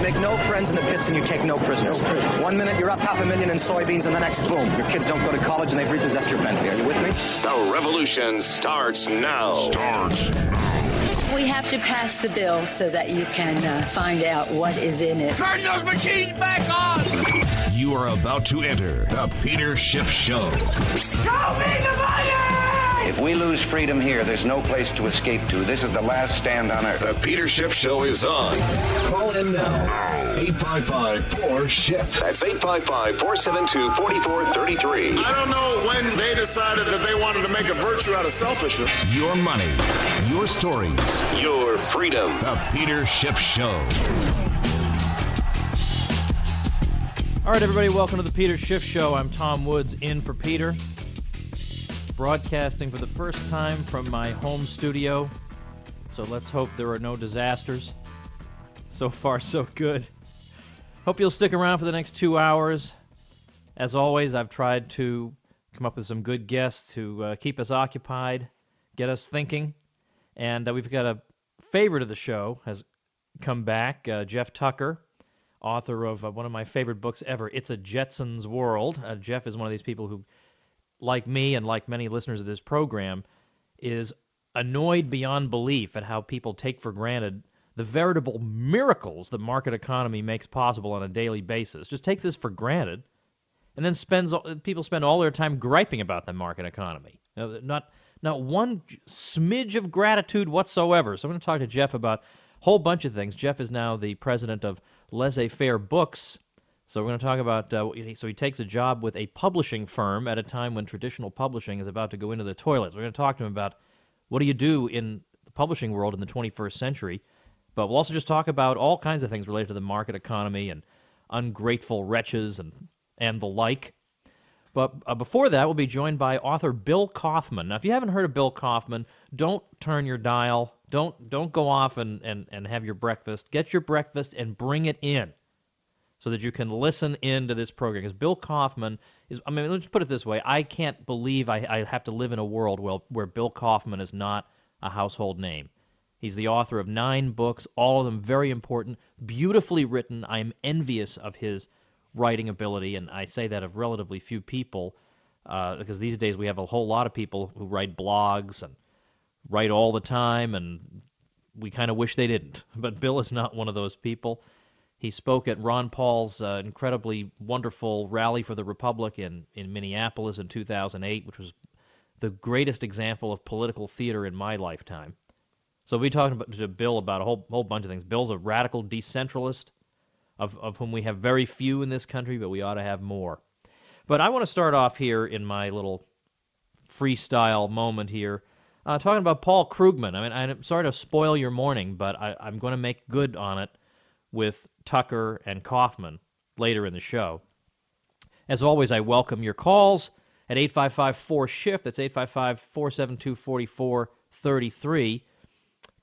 make no friends in the pits and you take no prisoners. 1 minute you're up $500,000 in soybeans, and the next, boom, your kids don't go to college and they've repossessed your Bentley. Are you with me? The revolution starts now. We have to pass the bill so that you can find out what is in it. Turn those machines back on! You are about to enter the Peter Schiff Show. Show me the money! If we lose freedom here, there's no place to escape to. This is the last stand on earth. The Peter Schiff Show is on. Call in now. 855-4-SCHIFF. That's 855-472-4433. I don't know when they decided that they wanted to make a virtue out of selfishness. Your money, your stories, your freedom. The Peter Schiff Show. All right, everybody, welcome to the Peter Schiff Show. I'm Tom Woods, in for Peter, broadcasting for the first time from my home studio, so let's hope there are no disasters. So far, so good. Hope you'll stick around for the next 2 hours. As always, I've tried to come up with some good guests to keep us occupied, get us thinking, and we've got a favorite of the show has come back, Jeff Tucker, author of one of my favorite books ever, It's a Jetsons World. Jeff is one of these people who, like me and like many listeners of this program, is annoyed beyond belief at how people take for granted the veritable miracles the market economy makes possible on a daily basis. Just take this for granted, and then people spend all their time griping about the market economy. Not one smidge of gratitude whatsoever. So I'm going to talk to Jeff about a whole bunch of things. Jeff is now the president of Laissez-Faire Books. So we're going to talk about, so he takes a job with a publishing firm at a time when traditional publishing is about to go into the toilets. We're going to talk to him about what do you do in the publishing world in the 21st century. But we'll also just talk about all kinds of things related to the market economy and ungrateful wretches and the like. But before that, we'll be joined by author Bill Kaufman. Now, if you haven't heard of Bill Kaufman, don't turn your dial. Don't go off and have your breakfast. Get your breakfast and bring it in, so that you can listen in to this program. Because Bill Kaufman is, let's put it this way. I can't believe I have to live in a world where Bill Kaufman is not a household name. He's the author of 9 books, all of them very important, beautifully written. I'm envious of his writing ability, and I say that of relatively few people, because these days we have a whole lot of people who write blogs and write all the time, and we kind of wish they didn't. But Bill is not one of those people. He spoke at Ron Paul's incredibly wonderful Rally for the Republic in Minneapolis in 2008, which was the greatest example of political theater in my lifetime. So we'll be talking to Bill about a whole bunch of things. Bill's a radical decentralist, of whom we have very few in this country, but we ought to have more. But I want to start off here in my little freestyle moment here, talking about Paul Krugman. I'm sorry to spoil your morning, but I'm going to make good on it with Tucker and Kaufman later in the show. As always, I welcome your calls at 855-4-SCHIFF. That's 855-472-4433.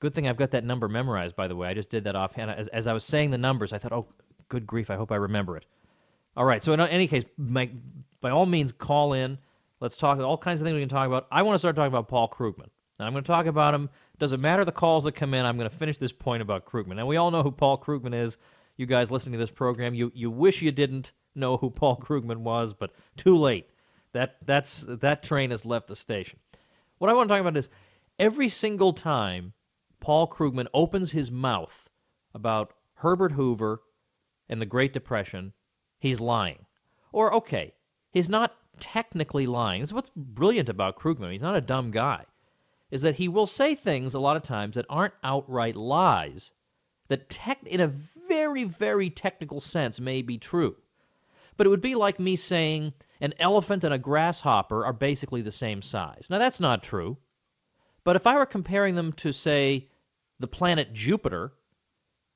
Good thing I've got that number memorized, by the way. I just did that offhand. As I was saying the numbers, I thought, oh, good grief, I hope I remember it. All right, so in any case, by all means, call in. Let's talk all kinds of things we can talk about. I want to start talking about Paul Krugman. And I'm going to talk about him. Doesn't matter the calls that come in. I'm going to finish this point about Krugman. Now, we all know who Paul Krugman is. You guys listening to this program, you wish you didn't know who Paul Krugman was, but too late. That train has left the station. What I want to talk about is every single time Paul Krugman opens his mouth about Herbert Hoover and the Great Depression, he's lying. Or, okay, he's not technically lying. This is what's brilliant about Krugman. He's not a dumb guy. Is that he will say things a lot of times that aren't outright lies, that in a very, very technical sense may be true. But it would be like me saying an elephant and a grasshopper are basically the same size. Now, that's not true. But if I were comparing them to, say, the planet Jupiter,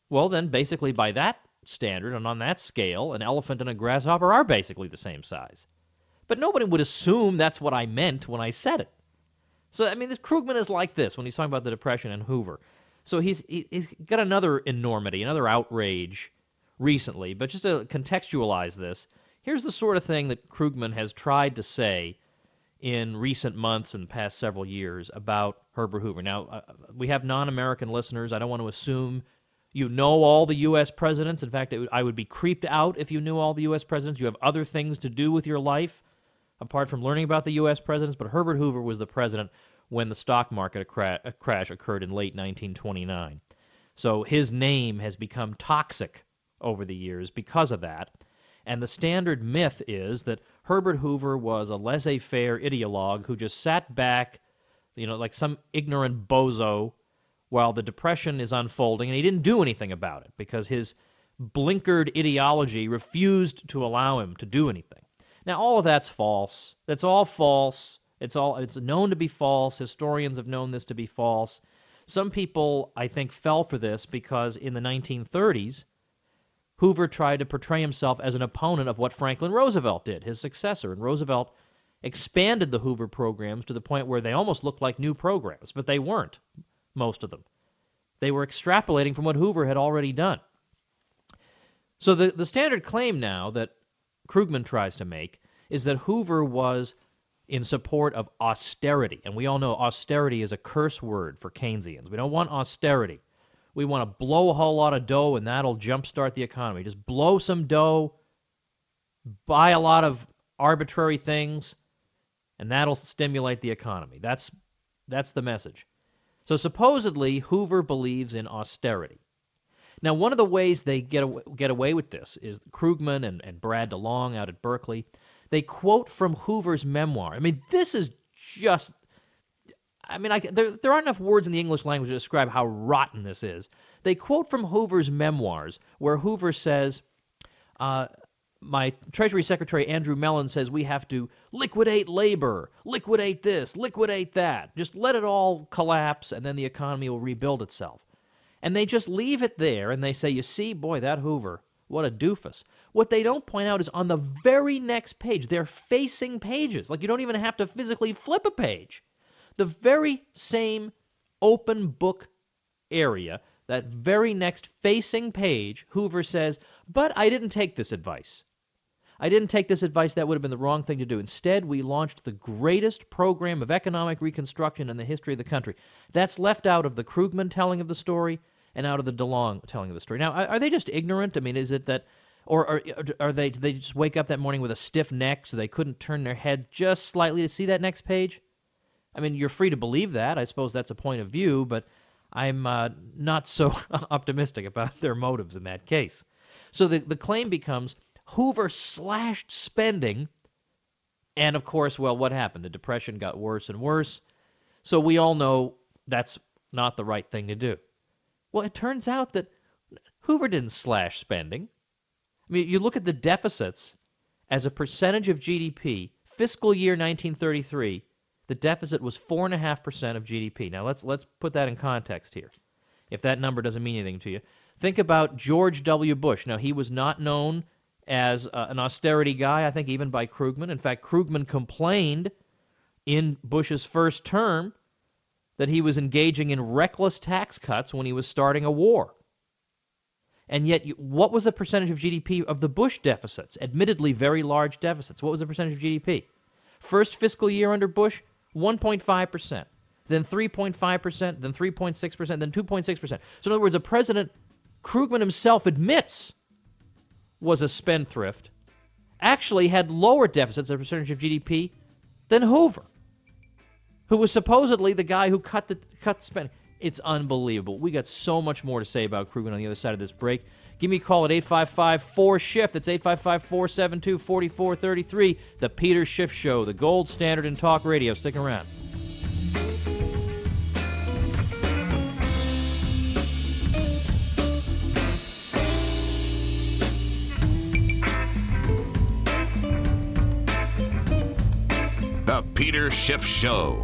well, then basically by that standard and on that scale, an elephant and a grasshopper are basically the same size. But nobody would assume that's what I meant when I said it. So, this Krugman is like this when he's talking about the Depression and Hoover. So he's got another enormity, another outrage recently. But just to contextualize this, here's the sort of thing that Krugman has tried to say in recent months and past several years about Herbert Hoover. Now, we have non-American listeners. I don't want to assume You know all the U.S. presidents. In fact, I would be creeped out if you knew all the U.S. presidents. You have other things to do with your life apart from learning about the U.S. presidents. But Herbert Hoover was the president when the stock market crash occurred in late 1929. So his name has become toxic over the years because of that. And the standard myth is that Herbert Hoover was a laissez-faire ideologue who just sat back, like some ignorant bozo while the Depression is unfolding, and he didn't do anything about it because his blinkered ideology refused to allow him to do anything. Now, all of that's false. That's all false. It's known to be false. Historians have known this to be false. Some people, I think, fell for this because in the 1930s, Hoover tried to portray himself as an opponent of what Franklin Roosevelt did, his successor, and Roosevelt expanded the Hoover programs to the point where they almost looked like new programs, but they weren't. Most of them. They were extrapolating from what Hoover had already done. So the standard claim now that Krugman tries to make is that Hoover was in support of austerity. And we all know austerity is a curse word for Keynesians. We don't want austerity. We want to blow a whole lot of dough, and that'll jumpstart the economy. Just blow some dough, buy a lot of arbitrary things, and that'll stimulate the economy. That's the message. So supposedly, Hoover believes in austerity. Now, one of the ways they get away with this is Krugman and Brad DeLong out at Berkeley. They quote from Hoover's memoir. I mean, this is just... there aren't enough words in the English language to describe how rotten this is. They quote from Hoover's memoirs, where Hoover says, my Treasury Secretary Andrew Mellon says we have to liquidate labor, liquidate this, liquidate that. Just let it all collapse, and then the economy will rebuild itself. And they just leave it there, and they say, you see, boy, that Hoover, what a doofus. What they don't point out is on the very next page, they're facing pages. Like you don't even have to physically flip a page. The very same open book area, that very next facing page, Hoover says, but I didn't take this advice. I didn't take this advice. That would have been the wrong thing to do. Instead, we launched the greatest program of economic reconstruction in the history of the country. That's left out of the Krugman telling of the story and out of the DeLong telling of the story. Now, are they just ignorant? I mean, is it that, or are they, did they just wake up that morning with a stiff neck so they couldn't turn their heads just slightly to see that next page? I mean, you're free to believe that. I suppose that's a point of view, but I'm not so optimistic about their motives in that case. So the claim becomes Hoover slashed spending, and of course, well, what happened? The Depression got worse and worse, so we all know that's not the right thing to do. Well, it turns out that Hoover didn't slash spending. I mean, you look at the deficits as a percentage of GDP, fiscal year 1933, the deficit was 4.5% of GDP. Now, let's put that in context here, if that number doesn't mean anything to you. Think about George W. Bush. Now, he was not known as an austerity guy, I think, even by Krugman. In fact, Krugman complained in Bush's first term that he was engaging in reckless tax cuts when he was starting a war. And yet, what was the percentage of GDP of the Bush deficits? Admittedly, very large deficits. What was the percentage of GDP? First fiscal year under Bush, 1.5%, then 3.5%, then 3.6%, then 2.6%. So in other words, a president Krugman himself admits was a spendthrift, actually had lower deficits as a percentage of GDP than Hoover, who was supposedly the guy who cut spending. It's unbelievable. We got so much more to say about Krugman on the other side of this break. Give me a call at 855-4-SCHIFT. That's 855-472-4433. The Peter Schiff Show, the gold standard in talk radio. Stick around. The Peter Schiff Show.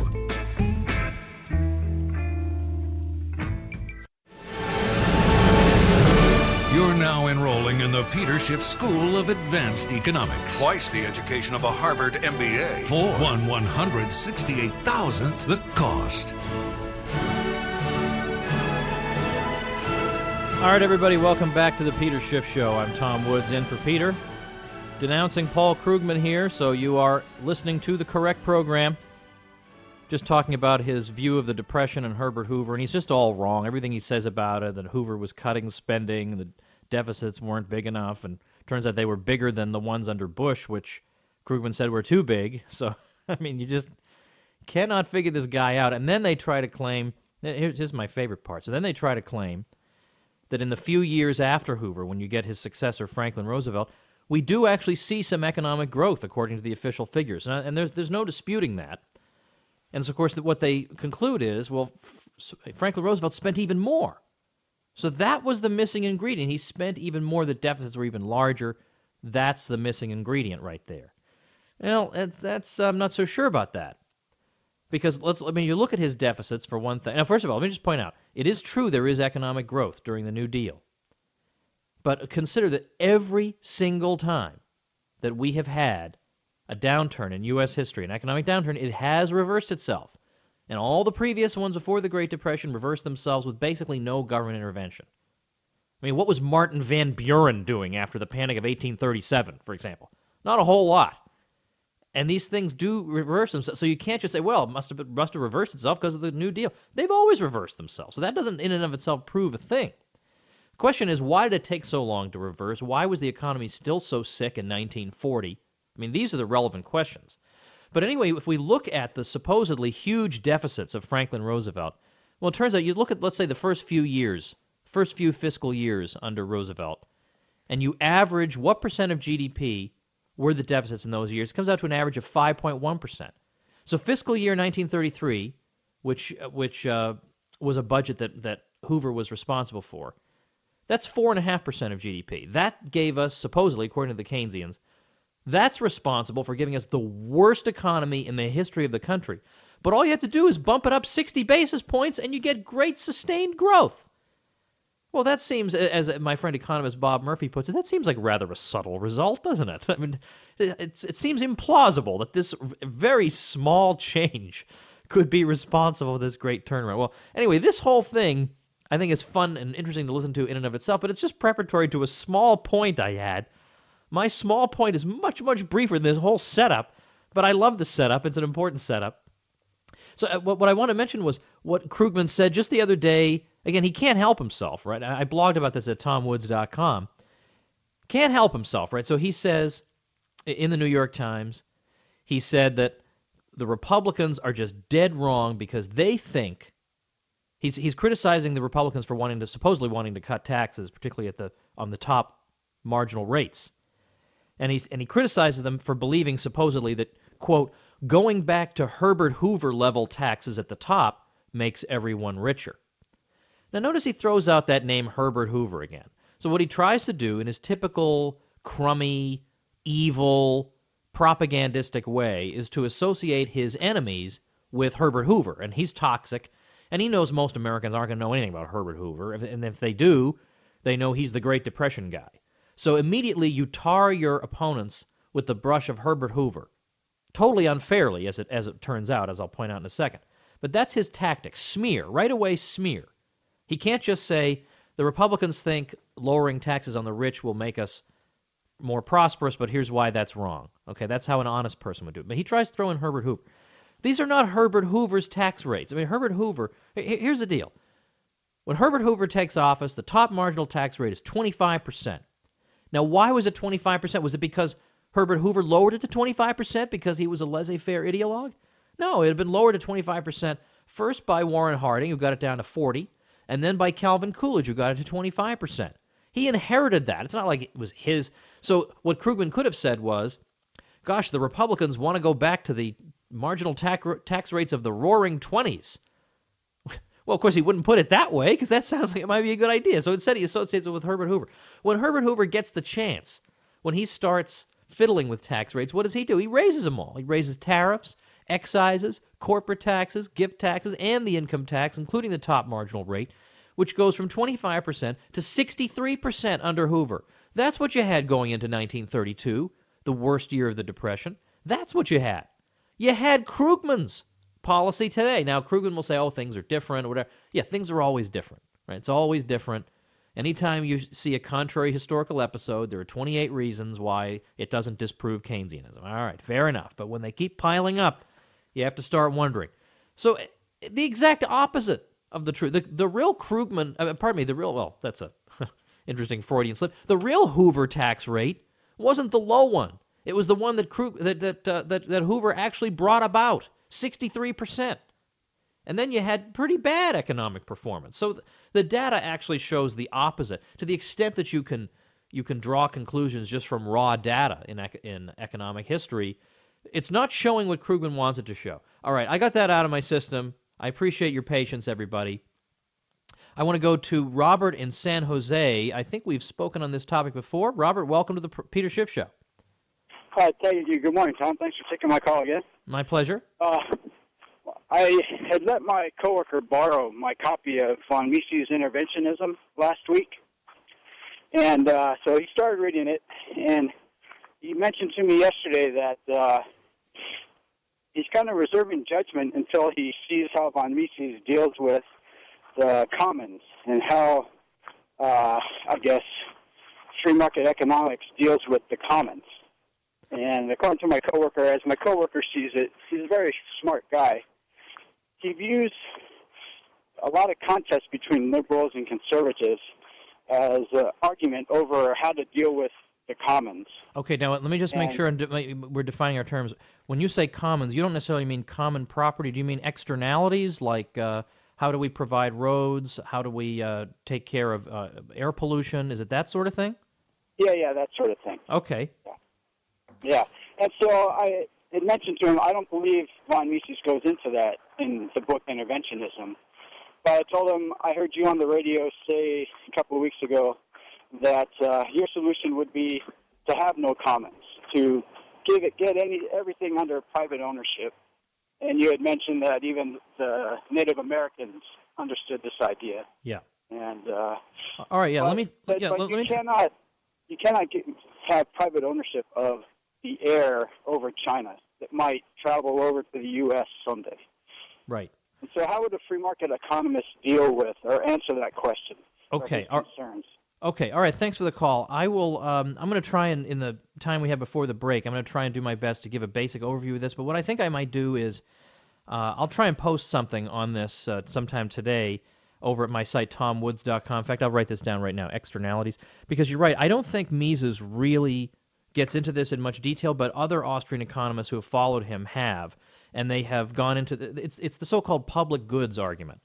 You're now enrolling in the Peter Schiff School of Advanced Economics. Twice the education of a Harvard MBA. For 1/168,000th the cost. All right, everybody, welcome back to the Peter Schiff Show. I'm Tom Woods in for Peter. Denouncing Paul Krugman here, so you are listening to the correct program. just talking about his view of the Depression and Herbert Hoover, and he's just all wrong. Everything he says about it, that Hoover was cutting spending, the deficits weren't big enough, and turns out they were bigger than the ones under Bush, which Krugman said were too big. So, I mean, you just cannot figure this guy out. And then they try to claim, here's my favorite part, so then they try to claim that in the few years after Hoover, when you get his successor, Franklin Roosevelt, we do actually see some economic growth, according to the official figures. And there's no disputing that. And so, of course, what they conclude is, well, Franklin Roosevelt spent even more. So that was the missing ingredient. He spent even more. The deficits were even larger. That's the missing ingredient right there. Well, that's I'm not so sure about that. Because you look at his deficits for one thing. Now, first of all, let me just point out, it is true there is economic growth during the New Deal. But consider that every single time that we have had a downturn in U.S. history, an economic downturn, it has reversed itself. And all the previous ones before the Great Depression reversed themselves with basically no government intervention. I mean, what was Martin Van Buren doing after the Panic of 1837, for example? Not a whole lot. And these things do reverse themselves. So you can't just say, well, it must have reversed itself because of the New Deal. They've always reversed themselves. So that doesn't in and of itself prove a thing. The question is, why did it take so long to reverse? Why was the economy still so sick in 1940? I mean, these are the relevant questions. But anyway, if we look at the supposedly huge deficits of Franklin Roosevelt, well, it turns out you look at, let's say, the first few fiscal years under Roosevelt, and you average what percent of GDP were the deficits in those years. It comes out to an average of 5.1%. So fiscal year 1933, which was a budget that Hoover was responsible for, that's 4.5% of GDP. That gave us, supposedly, according to the Keynesians, that's responsible for giving us the worst economy in the history of the country. But all you have to do is bump it up 60 basis points and you get great sustained growth. Well, that seems, as my friend economist Bob Murphy puts it, that seems like rather a subtle result, doesn't it? I mean, it seems implausible that this very small change could be responsible for this great turnaround. Well, anyway, this whole thing I think is fun and interesting to listen to in and of itself, but it's just preparatory to a small point I had. My small point is much, much briefer than this whole setup, but I love the setup. It's an important setup. So what I want to mention was what Krugman said just the other day. Again, he can't help himself, right? I blogged about this at tomwoods.com. Can't help himself, right? So he says in the New York Times, he said that the Republicans are just dead wrong because they think he's criticizing the Republicans for supposedly wanting to cut taxes, particularly on the top marginal rates. And he criticizes them for believing supposedly that, quote, going back to Herbert Hoover level taxes at the top makes everyone richer. Now notice he throws out that name Herbert Hoover again. So what he tries to do in his typical crummy, evil, propagandistic way is to associate his enemies with Herbert Hoover. And he's toxic, and he knows most Americans aren't going to know anything about Herbert Hoover. And if they do, they know he's the Great Depression guy. So immediately you tar your opponents with the brush of Herbert Hoover. Totally unfairly, as it turns out, as I'll point out in a second. But that's his tactic. Smear. Right away, smear. He can't just say, the Republicans think lowering taxes on the rich will make us more prosperous, but here's why that's wrong. Okay, that's how an honest person would do it. But he tries to throw in Herbert Hoover. These are not Herbert Hoover's tax rates. I mean, Herbert Hoover, here's the deal. When Herbert Hoover takes office, the top marginal tax rate is 25%. Now, why was it 25%? Was it because Herbert Hoover lowered it to 25% because he was a laissez-faire ideologue? No, it had been lowered to 25% first by Warren Harding, who got it down to 40%, and then by Calvin Coolidge, who got it to 25%. He inherited that. It's not like it was his. So what Krugman could have said was, gosh, the Republicans want to go back to the marginal tax rates of the roaring 20s. Well, of course, he wouldn't put it that way because that sounds like it might be a good idea. So instead, he associates it with Herbert Hoover. When Herbert Hoover gets the chance, when he starts fiddling with tax rates, what does he do? He raises them all. He raises tariffs, excises, corporate taxes, gift taxes, and the income tax, including the top marginal rate, which goes from 25% to 63% under Hoover. That's what you had going into 1932, the worst year of the Depression. That's what you had. You had Krugman's policy today. Now, Krugman will say, oh, things are different or whatever. Yeah, things are always different, right? It's always different. Anytime you see a contrary historical episode, there are 28 reasons why it doesn't disprove Keynesianism. All right, fair enough. But when they keep piling up, you have to start wondering. So the exact opposite of the truth. The real Krugman, that's a interesting Freudian slip. The real Hoover tax rate wasn't the low one. It was the one that Hoover actually brought about, 63%. And then you had pretty bad economic performance. So the data actually shows the opposite. To the extent that you can draw conclusions just from raw data in economic history, it's not showing what Krugman wants it to show. All right, I got that out of my system. I appreciate your patience, everybody. I want to go to Robert in San Jose. I think we've spoken on this topic before. Robert, welcome to the Peter Schiff Show. Hi, thank you. Good morning, Tom. Thanks for taking my call again. My pleasure. I had let my coworker borrow my copy of von Mises' Interventionism last week, and so he started reading it, and he mentioned to me yesterday that he's kind of reserving judgment until he sees how von Mises deals with the commons and how, I guess, free market economics deals with the commons. And according to my coworker, as my coworker sees it, he's a very smart guy. He views a lot of contests between liberals and conservatives as an argument over how to deal with the commons. Okay, now let me just make sure we're defining our terms. When you say commons, you don't necessarily mean common property. Do you mean externalities, like how do we provide roads? How do we take care of air pollution? Is it that sort of thing? Yeah, that sort of thing. Okay. Yeah. And so I had mentioned to him, I don't believe von Mises goes into that in the book Interventionism. But I told him, I heard you on the radio say a couple of weeks ago that your solution would be to have no commons, to get everything under private ownership. And you had mentioned that even the Native Americans understood this idea. Yeah. And all right. Yeah. But you cannot have private ownership of the air over China that might travel over to the U.S. someday. Right. And so how would a free market economist deal with or answer that question? Okay. Concerns. Okay. All right. Thanks for the call. I will. I'm going to try and in the time we have before the break, I'm going to try and do my best to give a basic overview of this. But what I think I might do is I'll try and post something on this sometime today over at my site, tomwoods.com. In fact, I'll write this down right now, externalities. Because you're right, I don't think Mises really gets into this in much detail, but other Austrian economists who have followed him have. And they have gone into it's the so-called public goods argument,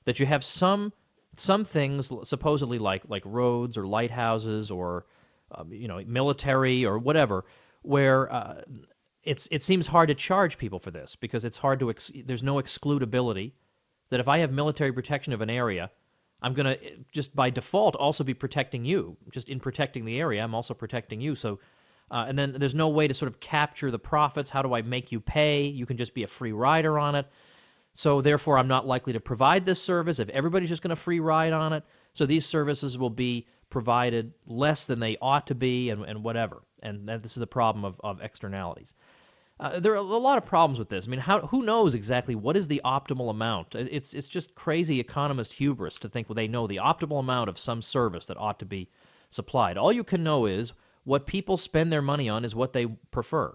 that you have some things supposedly like roads or lighthouses or military or whatever, where it seems hard to charge people for this because it's hard to there's no excludability. That if I have military protection of an area, I'm going to just by default also be protecting you. Just in protecting the area, I'm also protecting you. So. And then there's no way to sort of capture the profits. How do I make you pay? You can just be a free rider on it. So therefore, I'm not likely to provide this service if everybody's just going to free ride on it. So these services will be provided less than they ought to be and whatever. And this is the problem of externalities. There are a lot of problems with this. I mean, who knows exactly what is the optimal amount? It's just crazy economist hubris to think, well, they know the optimal amount of some service that ought to be supplied. All you can know is what people spend their money on is what they prefer.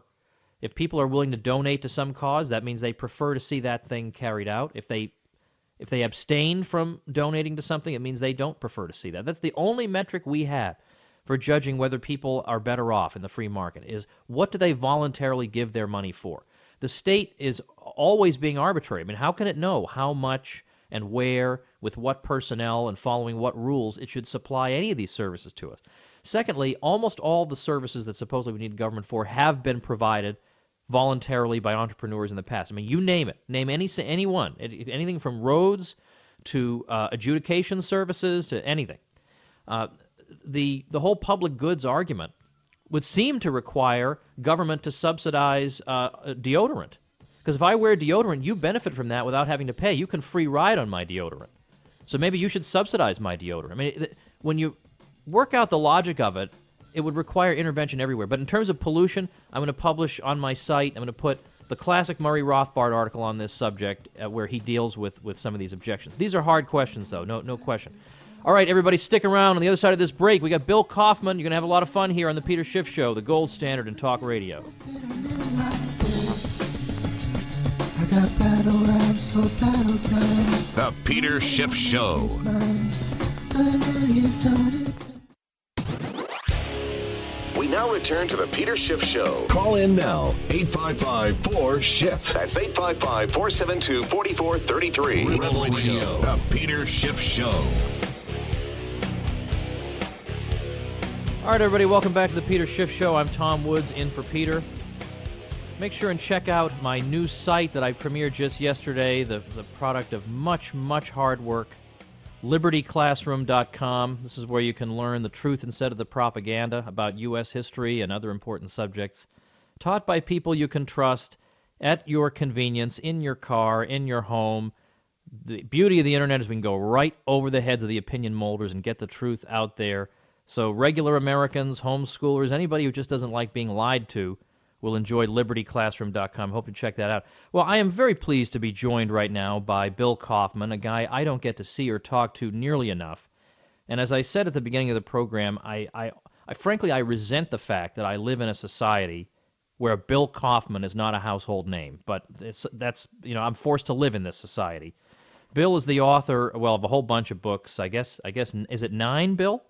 If people are willing to donate to some cause, that means they prefer to see that thing carried out. If they abstain from donating to something, it means they don't prefer to see that. That's the only metric we have for judging whether people are better off in the free market, is what do they voluntarily give their money for. The state is always being arbitrary. I mean, how can it know how much and where, with what personnel, and following what rules it should supply any of these services to us? Secondly, almost all the services that supposedly we need government for have been provided voluntarily by entrepreneurs in the past. I mean, you name it. Name anyone. Anything from roads to adjudication services to anything. The whole public goods argument would seem to require government to subsidize deodorant. Because if I wear deodorant, you benefit from that without having to pay. You can free ride on my deodorant. So maybe you should subsidize my deodorant. I mean, when you work out the logic of it, it would require intervention everywhere. But in terms of pollution, I'm going to publish on my site, I'm going to put the classic Murray Rothbard article on this subject where he deals with some of these objections. These are hard questions, though, no question. All right, everybody, stick around. On the other side of this break, we got Bill Kaufman. You're going to have a lot of fun here on the Peter Schiff Show, the gold standard in talk radio. I got battle rhymes for battle time. The Peter Schiff Show. I know you've done it. We now return to the Peter Schiff Show. Call in now, 855-4-SCHIFF. That's 855-472-4433. Rebel Radio. The Peter Schiff Show. All right, everybody, welcome back to the Peter Schiff Show. I'm Tom Woods, in for Peter. Make sure and check out my new site that I premiered just yesterday, the product of much, much hard work, libertyclassroom.com. This is where you can learn the truth instead of the propaganda about U.S. history and other important subjects, taught by people you can trust at your convenience, in your car, in your home. The beauty of the internet is we can go right over the heads of the opinion molders and get the truth out there. So regular Americans, homeschoolers, anybody who just doesn't like being lied to will enjoy libertyclassroom.com. Hope you check that out. Well, I am very pleased to be joined right now by Bill Kaufman, a guy I don't get to see or talk to nearly enough. And as I said at the beginning of the program, I frankly, I resent the fact that I live in a society where Bill Kaufman is not a household name. But I'm forced to live in this society. Bill is the author, well, of a whole bunch of books. I guess, is it 9, Bill?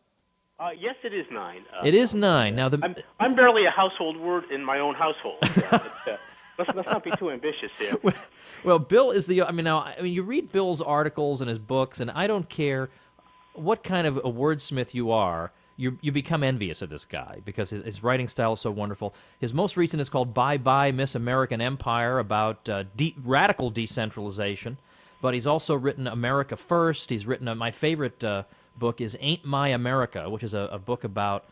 Yes, it is 9. It is 9. Now, I'm barely a household word in my own household. Let's not be too ambitious here. Well, Bill is the. You read Bill's articles and his books, and I don't care what kind of a wordsmith you are. You become envious of this guy because his writing style is so wonderful. His most recent is called "Bye Bye Miss American Empire," about radical decentralization. But he's also written "America First." He's written my favorite book is "Ain't My America," which is a book about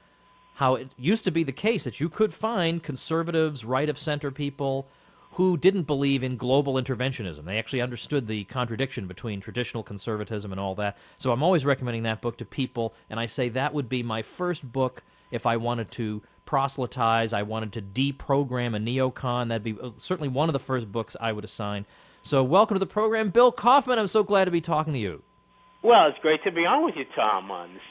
how it used to be the case that you could find conservatives, right-of-center people who didn't believe in global interventionism. They actually understood the contradiction between traditional conservatism and all that. So I'm always recommending that book to people, and I say that would be my first book if I wanted to proselytize, I wanted to deprogram a neocon. That'd be certainly one of the first books I would assign. So welcome to the program, Bill Kaufman. I'm so glad to be talking to you. Well, it's great to be on with you, Tom, on this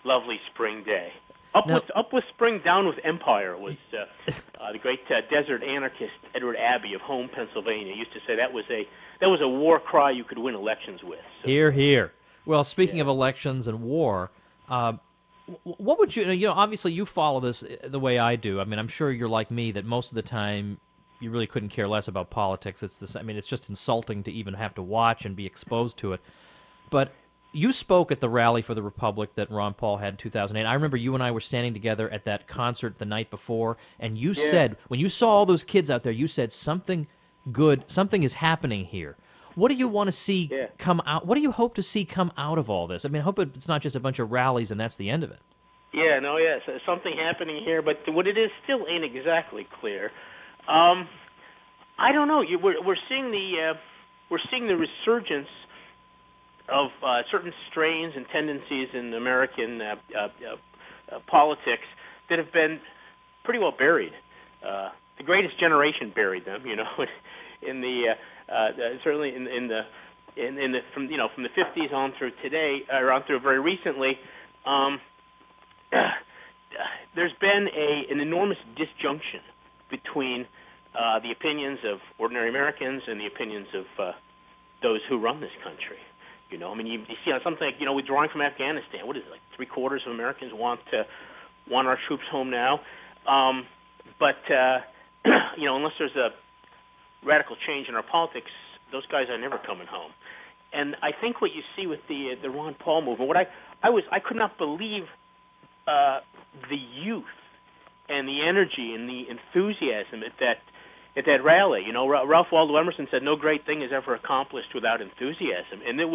lovely spring day. Up with spring, down with empire was the great desert anarchist Edward Abbey of Home, Pennsylvania. Used to say that was a war cry you could win elections with. So. Hear, hear. Well, speaking of elections and war, what would you obviously you follow this the way I do. I mean, I'm sure you're like me that most of the time you really couldn't care less about politics. It's just insulting to even have to watch and be exposed to it. But you spoke at the Rally for the Republic that Ron Paul had in 2008. I remember you and I were standing together at that concert the night before, and you said, when you saw all those kids out there, you said something good, something is happening here. What do you want to see come out? What do you hope to see come out of all this? I mean, I hope it's not just a bunch of rallies and that's the end of it. Yeah, no, yes, something happening here, but what it is still ain't exactly clear. I don't know. We're seeing the resurgence of certain strains and tendencies in American politics that have been pretty well buried. The greatest generation buried them, in the certainly in the from the 50s on through today, or on through very recently. There's been an enormous disjunction between the opinions of ordinary Americans and the opinions of those who run this country. You see something like, withdrawing from Afghanistan. What is it, like 3/4 of Americans want our troops home now? But unless there's a radical change in our politics, those guys are never coming home. And I think what you see with the Ron Paul movement, I could not believe the youth and the energy and the enthusiasm at that rally. Ralph Waldo Emerson said, "No great thing is ever accomplished without enthusiasm," and it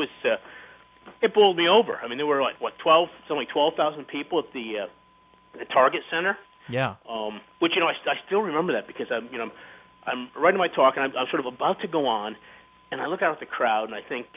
bowled me over. I mean, there were only 12,000 people at the Target Center. Yeah. Which I still remember that because I'm writing my talk and I'm sort of about to go on, and I look out at the crowd and I think,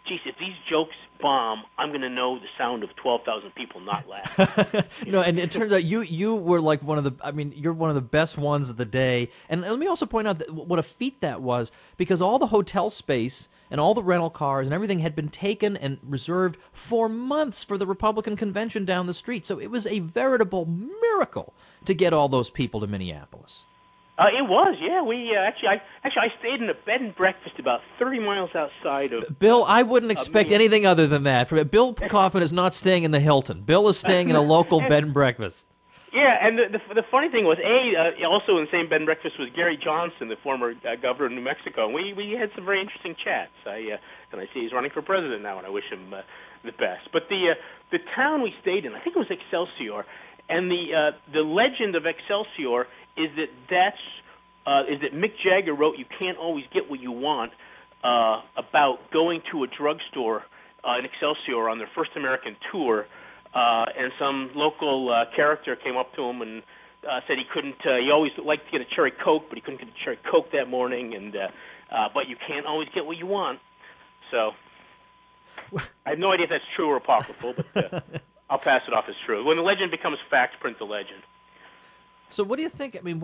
geez, if these jokes bomb, I'm going to know the sound of 12,000 people not laughing. And it turns out you were like you're one of the best ones of the day. And let me also point out what a feat that was, because all the hotel space and all the rental cars and everything had been taken and reserved for months for the Republican convention down the street. So it was a veritable miracle to get all those people to Minneapolis. It was, yeah. We I stayed in a bed and breakfast about 30 miles outside of. Bill, I wouldn't expect anything other than that. Bill Kaufman is not staying in the Hilton. Bill is staying in a local bed and breakfast. Yeah, and the funny thing was, also in the same bed and breakfast was Gary Johnson, the former governor of New Mexico. And we had some very interesting chats. I see he's running for president now, and I wish him the best. But the town we stayed in, I think it was Excelsior, and the legend of Excelsior is that Mick Jagger wrote "You Can't Always Get What You Want" about going to a drugstore in Excelsior on their first American tour. And some local character came up to him and said he couldn't. He always liked to get a cherry Coke, but he couldn't get a cherry Coke that morning. And but you can't always get what you want. So I have no idea if that's true or apocryphal, but I'll pass it off as true. When the legend becomes fact, print the legend. So what do you think? I mean,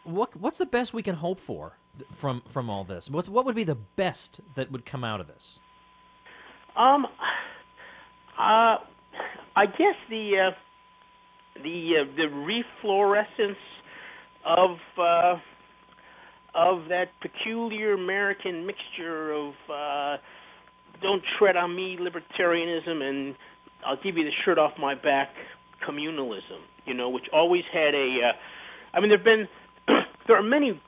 what's the best we can hope for from all this? What would be the best that would come out of this? I guess the reflorescence of that peculiar American mixture of don't tread on me libertarianism and I'll give you the shirt off my back communalism, which always had there are many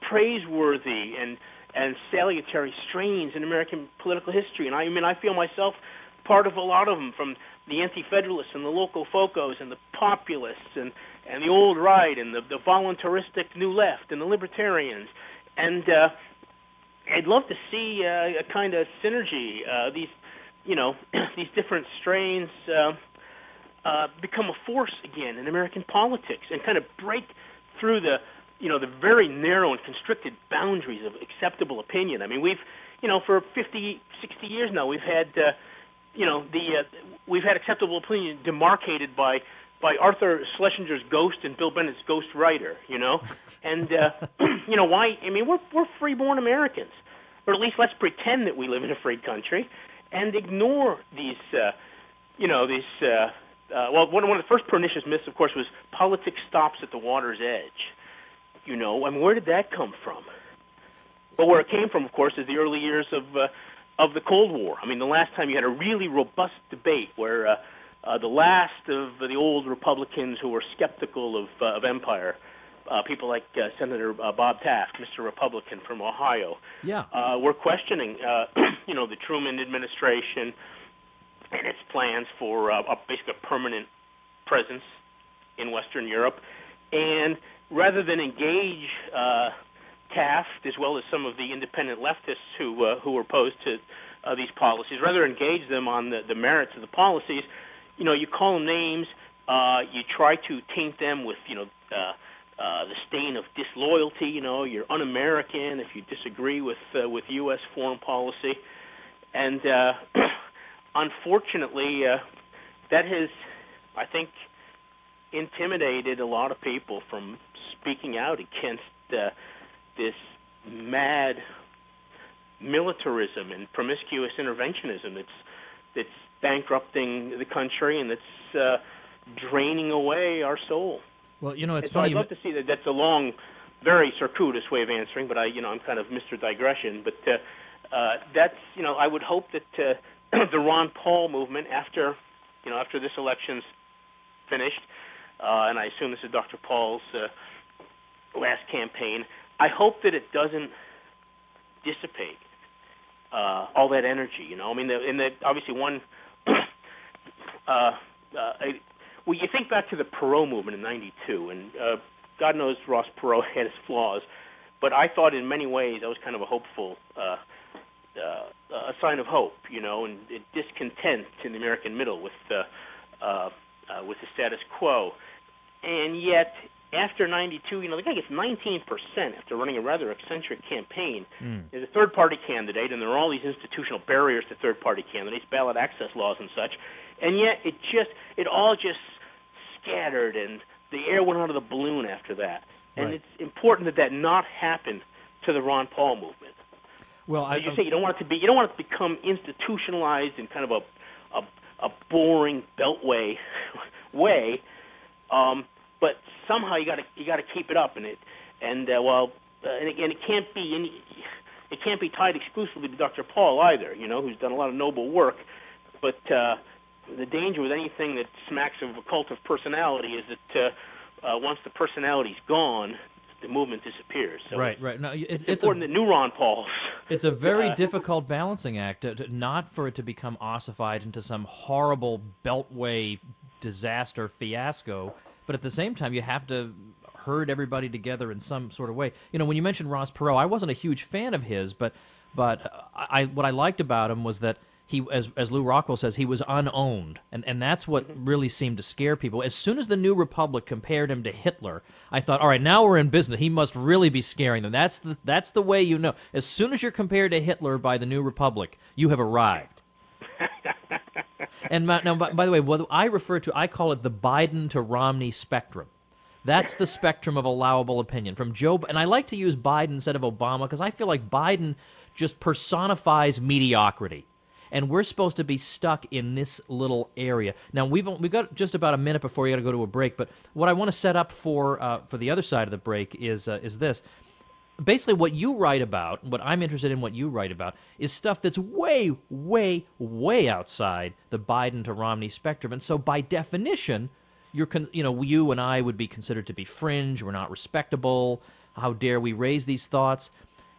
praiseworthy and salutary strains in American political history, and I feel myself part of a lot of them, from the anti-federalists and the local focos and the populists and the old right and the voluntaristic new left and the libertarians. And I'd love to see a kind of synergy, these different strains become a force again in American politics and kind of break through the very narrow and constricted boundaries of acceptable opinion. I mean, we've, for 50, 60 years now, we've had we've had acceptable opinion demarcated by Arthur Schlesinger's ghost and Bill Bennett's ghost writer, and why? I mean, we're freeborn Americans, or at least let's pretend that we live in a free country, and ignore these, one of the first pernicious myths, of course, was politics stops at the water's edge. I mean, where did that come from? Well, where it came from, of course, is the early years of the Cold War. I mean, the last time you had a really robust debate where the last of the old Republicans who were skeptical of empire, people like Senator Bob Taft, Mr. Republican from Ohio, were questioning, the Truman administration and its plans for basically a permanent presence in Western Europe. And rather than engage Taft, as well as some of the independent leftists who were opposed to these policies, rather engage them on the merits of the policies, you call them names, you try to taint them with, the stain of disloyalty, you're un-American if you disagree with U.S. foreign policy. And unfortunately, that has, I think, intimidated a lot of people from speaking out against this mad militarism and promiscuous interventionism that's bankrupting the country and that's draining away our soul. Well, it's so funny. I'd love to see that. That's a long, very circuitous way of answering, but I'm kind of Mr. Digression. But that's I would hope that the Ron Paul movement, after this election's finished, and I assume this is Dr. Paul's last campaign, I hope that it doesn't dissipate all that energy. I mean, obviously one. Well, you think back to the Perot movement in '92, and God knows Ross Perot had his flaws, but I thought in many ways that was kind of a hopeful, a sign of hope, and discontent in the American middle with the status quo. And yet, after '92, the guy gets 19% after running a rather eccentric campaign. There's a third-party candidate, and there are all these institutional barriers to third-party candidates, ballot access laws and such. And yet, it all just scattered, and the air went out of the balloon after that. And it's important that not happen to the Ron Paul movement. Well, as you say, you don't want it to become institutionalized in kind of a boring beltway way. but somehow you got to keep it up, and again, it can't be tied exclusively to Dr. Paul either, who's done a lot of noble work, but the danger with anything that smacks of a cult of personality is that once the personality's gone, the movement disappears. So right. No, it's important that new Ron Pauls. It's a very difficult balancing act, not for it to become ossified into some horrible beltway disaster fiasco, but at the same time, you have to herd everybody together in some sort of way. When you mentioned Ross Perot, I wasn't a huge fan of his, but what I liked about him was that he, as Lou Rockwell says, he was unowned, and that's what really seemed to scare people. As soon as the New Republic compared him to Hitler, I thought, all right, now we're in business. He must really be scaring them. That's the way you know. As soon as you're compared to Hitler by the New Republic, you have arrived. And now, by the way, what I refer to, I call it the Biden to Romney spectrum. That's the spectrum of allowable opinion. From Joe, and I like to use Biden instead of Obama because I feel like Biden just personifies mediocrity. And we're supposed to be stuck in this little area. Now, we've got just about a minute before you got to go to a break, but what I want to set up for the other side of the break is this. Basically, what you write about, what I'm interested in what you write about, is stuff that's way, way, way outside the Biden to Romney spectrum. And so by definition, you and I would be considered to be fringe, we're not respectable, how dare we raise these thoughts?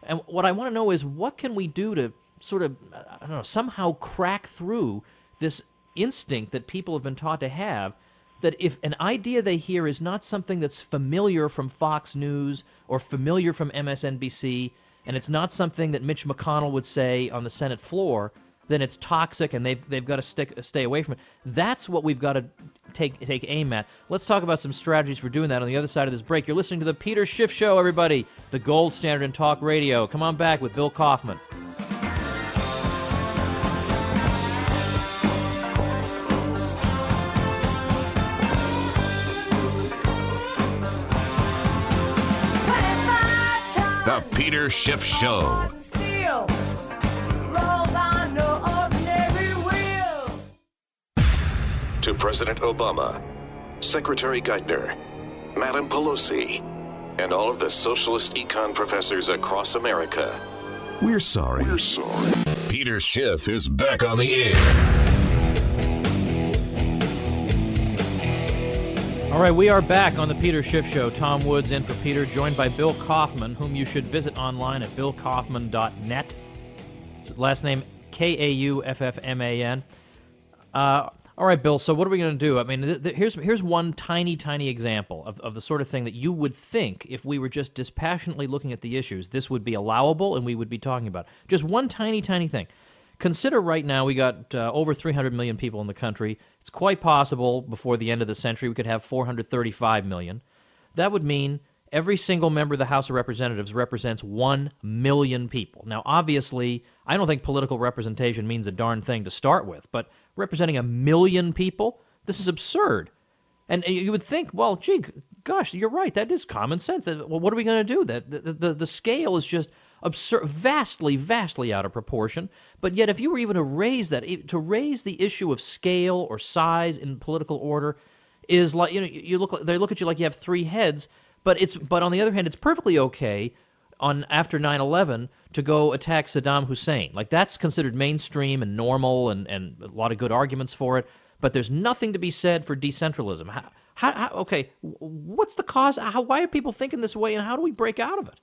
And what I want to know is, what can we do to sort of, I don't know, somehow crack through this instinct that people have been taught to have, that if an idea they hear is not something that's familiar from Fox News or familiar from MSNBC, and it's not something that Mitch McConnell would say on the Senate floor, then it's toxic and they've got to stay away from it. That's what we've got to take aim at. Let's talk about some strategies for doing that on the other side of this break. You're listening to the Peter Schiff Show, everybody, the gold standard in talk radio. Come on back with Bill Kaufman. The Peter Schiff Show. To President Obama, Secretary Geithner, Madam Pelosi, and all of the socialist econ professors across America, we're sorry. We're sorry. Peter Schiff is back on the air. All right, we are back on the Peter Schiff Show. Tom Woods in for Peter, joined by Bill Kaufman, whom you should visit online at billkaufman.net. Last name Kauffman. All right, Bill, so what are we going to do? I mean, here's one tiny, tiny example of the sort of thing that you would think, if we were just dispassionately looking at the issues, this would be allowable and we would be talking about. Just one tiny, tiny thing. Consider right now we got over 300 million people in the country. It's quite possible before the end of the century we could have 435 million. That would mean every single member of the House of Representatives represents 1 million people. Now, obviously, I don't think political representation means a darn thing to start with, but representing 1 million people, this is absurd. And you would think, well, gee, gosh, you're right. That is common sense. Well, what are we going to do? The scale is just absurd, vastly, vastly out of proportion. But yet, if you were even to raise that, to raise the issue of scale or size in political order, is like, they look at you like you have 3 heads. But on the other hand, it's perfectly okay after 9/11 to go attack Saddam Hussein. Like, that's considered mainstream and normal, and a lot of good arguments for it. But there's nothing to be said for decentralism. Okay, what's the cause? Why are people thinking this way, and how do we break out of it?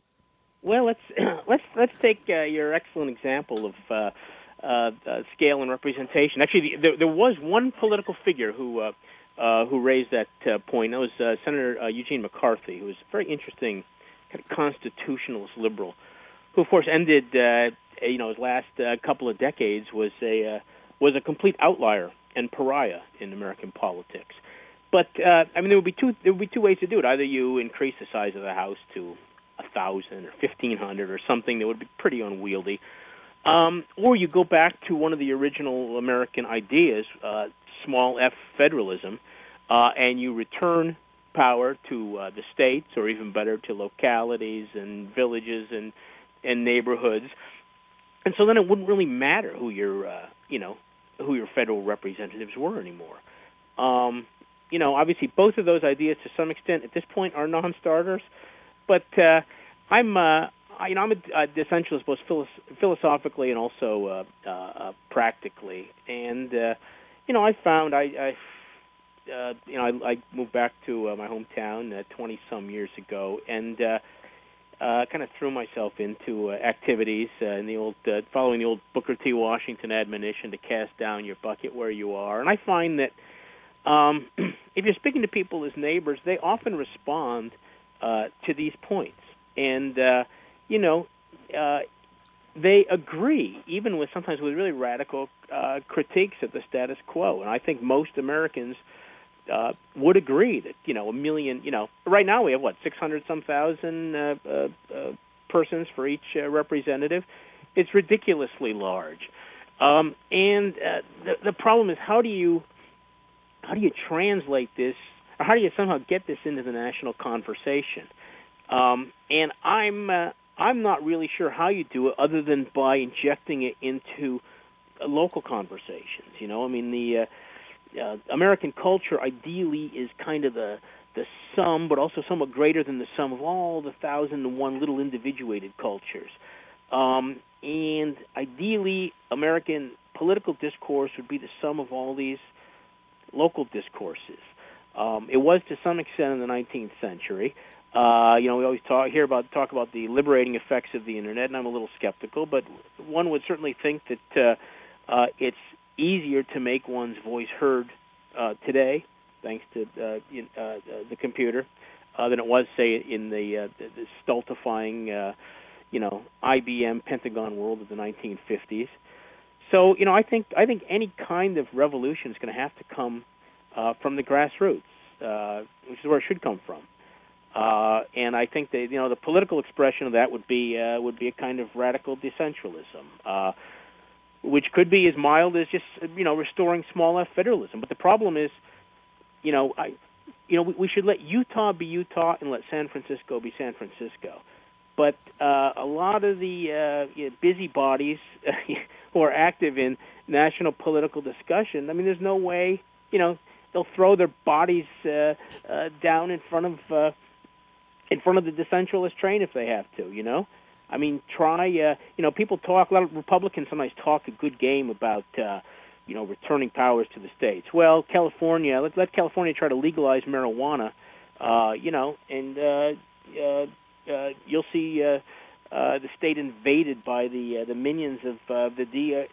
Well, let's take your excellent example of scale and representation. Actually, there was one political figure who raised that point. That was Senator Eugene McCarthy, who was a very interesting kind of constitutionalist liberal, who of course ended his last couple of decades was a complete outlier and pariah in American politics. But there would be two ways to do it. Either you increase the size of the House to 1,000 or 1,500 or something that would be pretty unwieldy, or you go back to one of the original American ideas, small f federalism, and you return power to the states, or even better, to localities and villages and neighborhoods. And so then it wouldn't really matter who your federal representatives were anymore. obviously both of those ideas to some extent at this point are non-starters. But I'm a decentralist both philosophically and also practically. And I found I moved back to my hometown 20-some years ago, and kind of threw myself into activities in the old, following the old Booker T. Washington admonition to cast down your bucket where you are. And I find that if you're speaking to people as neighbors, they often respond to these points, and they agree, even with sometimes with really radical critiques of the status quo. And I think most Americans would agree that a million. Right now we have 600-some thousand persons for each representative. It's ridiculously large, and the problem is how do you translate this, or how do you somehow get this into the national conversation? And I'm not really sure how you do it other than by injecting it into local conversations. The American culture ideally is kind of the sum, but also somewhat greater than the sum of all the 1,001 little individuated cultures. And ideally, American political discourse would be the sum of all these local discourses. It was to some extent in the 19th century. We always talk about the liberating effects of the internet, and I'm a little skeptical, but one would certainly think that it's easier to make one's voice heard today, thanks to the computer, than it was, say, in the stultifying, IBM Pentagon world of the 1950s. So, I think any kind of revolution is going to have to come from the grassroots, which is where it should come from. And I think that the political expression of that would be a kind of radical decentralism, which could be as mild as just restoring small F federalism. But the problem is, we should let Utah be Utah and let San Francisco be San Francisco. But a lot of the busybodies who are active in national political discussion, there's no way, they'll throw their bodies down in front of the decentralist train if they have to, try, people talk, a lot of Republicans sometimes talk a good game about, returning powers to the states. Well, California, let California try to legalize marijuana, and you'll see the state invaded by the minions of the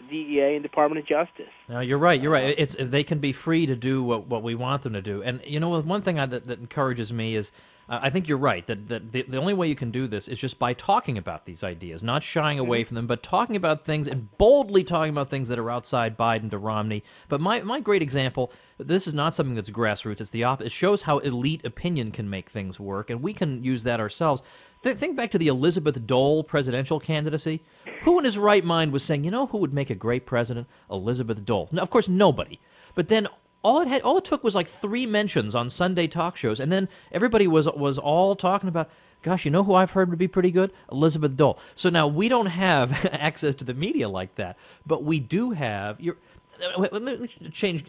DEA and Department of Justice. No, you're right. You're right. They can be free to do what we want them to do. And one thing that encourages me is I think you're right that the only way you can do this is just by talking about these ideas, not shying away from them, but talking about things and boldly talking about things that are outside Biden to Romney. But my great example, this is not something that's grassroots. It's the opposite. It shows how elite opinion can make things work, and we can use that ourselves. Think back to the Elizabeth Dole presidential candidacy. Who in his right mind was saying, who would make a great president? Elizabeth Dole. Now, of course, nobody. But then all it took was like 3 mentions on Sunday talk shows, and then everybody was all talking about, gosh, who I've heard would be pretty good? Elizabeth Dole. So now we don't have access to the media like that, but we do have let me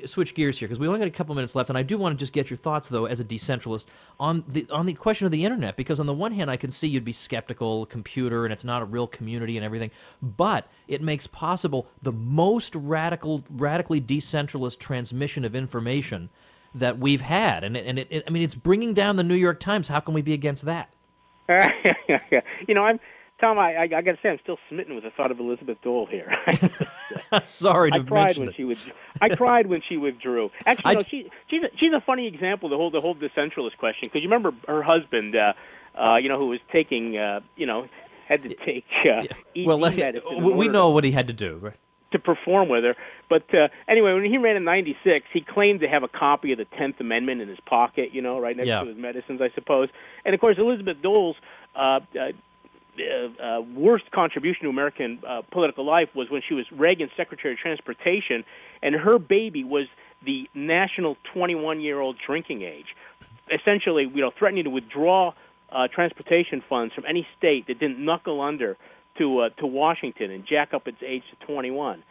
switch gears here because we only got a couple minutes left, and I do want to just get your thoughts, though, as a decentralist on the question of the internet. Because on the one hand, I can see you'd be skeptical, computer, and it's not a real community and everything, but it makes possible the most radically decentralist transmission of information that we've had, and it's bringing down the New York Times. How can we be against that? Tom, I got to say, I'm still smitten with the thought of Elizabeth Dole here. Sorry to mention it. I cried when she withdrew. Actually, she's a funny example of the whole decentralist question, because you remember her husband, who was taking, had to take we know what he had to do, right? To perform with her. But anyway, when he ran in 96, he claimed to have a copy of the 10th Amendment in his pocket, right next to his medicines, I suppose. And, of course, Elizabeth Dole's worst contribution to American political life was when she was Reagan's Secretary of Transportation, and her baby was the national 21-year-old drinking age, essentially, threatening to withdraw transportation funds from any state that didn't knuckle under to Washington and jack up its age to 21.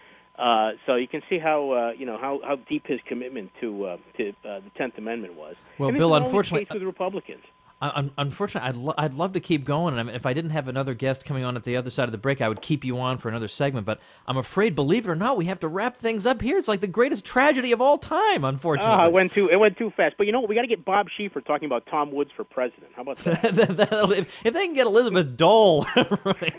So you can see how how deep his commitment to the 10th Amendment was. Well, and Bill, this is unfortunately, only the case with Republicans. Unfortunately, I'd love to keep going. And if I didn't have another guest coming on at the other side of the break, I would keep you on for another segment. But I'm afraid, believe it or not, we have to wrap things up here. It's like the greatest tragedy of all time, unfortunately. It went too fast. But you know what? We got to get Bob Schiff talking about Tom Woods for president. How about that? If they can get Elizabeth Dole. Right.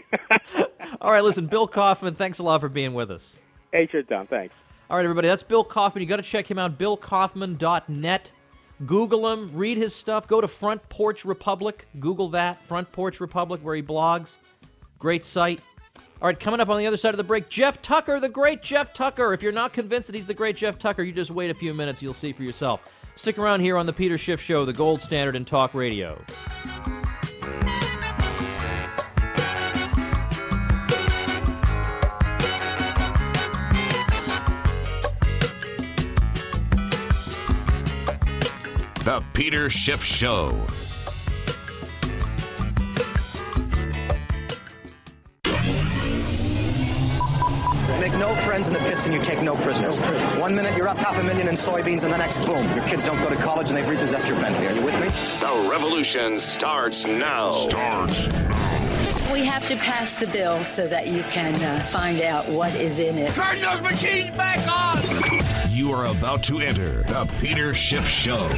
All right, listen, Bill Kaufman, thanks a lot for being with us. Hey, sure, Tom. Thanks. All right, everybody, that's Bill Kaufman. You got to check him out, billkaufman.net. Google him, read his stuff, go to Front Porch Republic, Google that, Front Porch Republic, where he blogs. Great site. All right, coming up on the other side of the break, Jeff Tucker, the great Jeff Tucker. If you're not convinced that he's the great Jeff Tucker, you just wait a few minutes, you'll see for yourself. Stick around here on the Peter Schiff Show, the gold standard in talk radio. The Peter Schiff Show. Make no friends in the pits and you take no prisoners. 1 minute you're up 500,000 in soybeans and the next, boom, your kids don't go to college and they've repossessed your Bentley. Are you with me? The revolution starts now. We have to pass the bill so that you can find out what is in it. Turn those machines back on! You are about to enter the Peter Schiff Show. Show me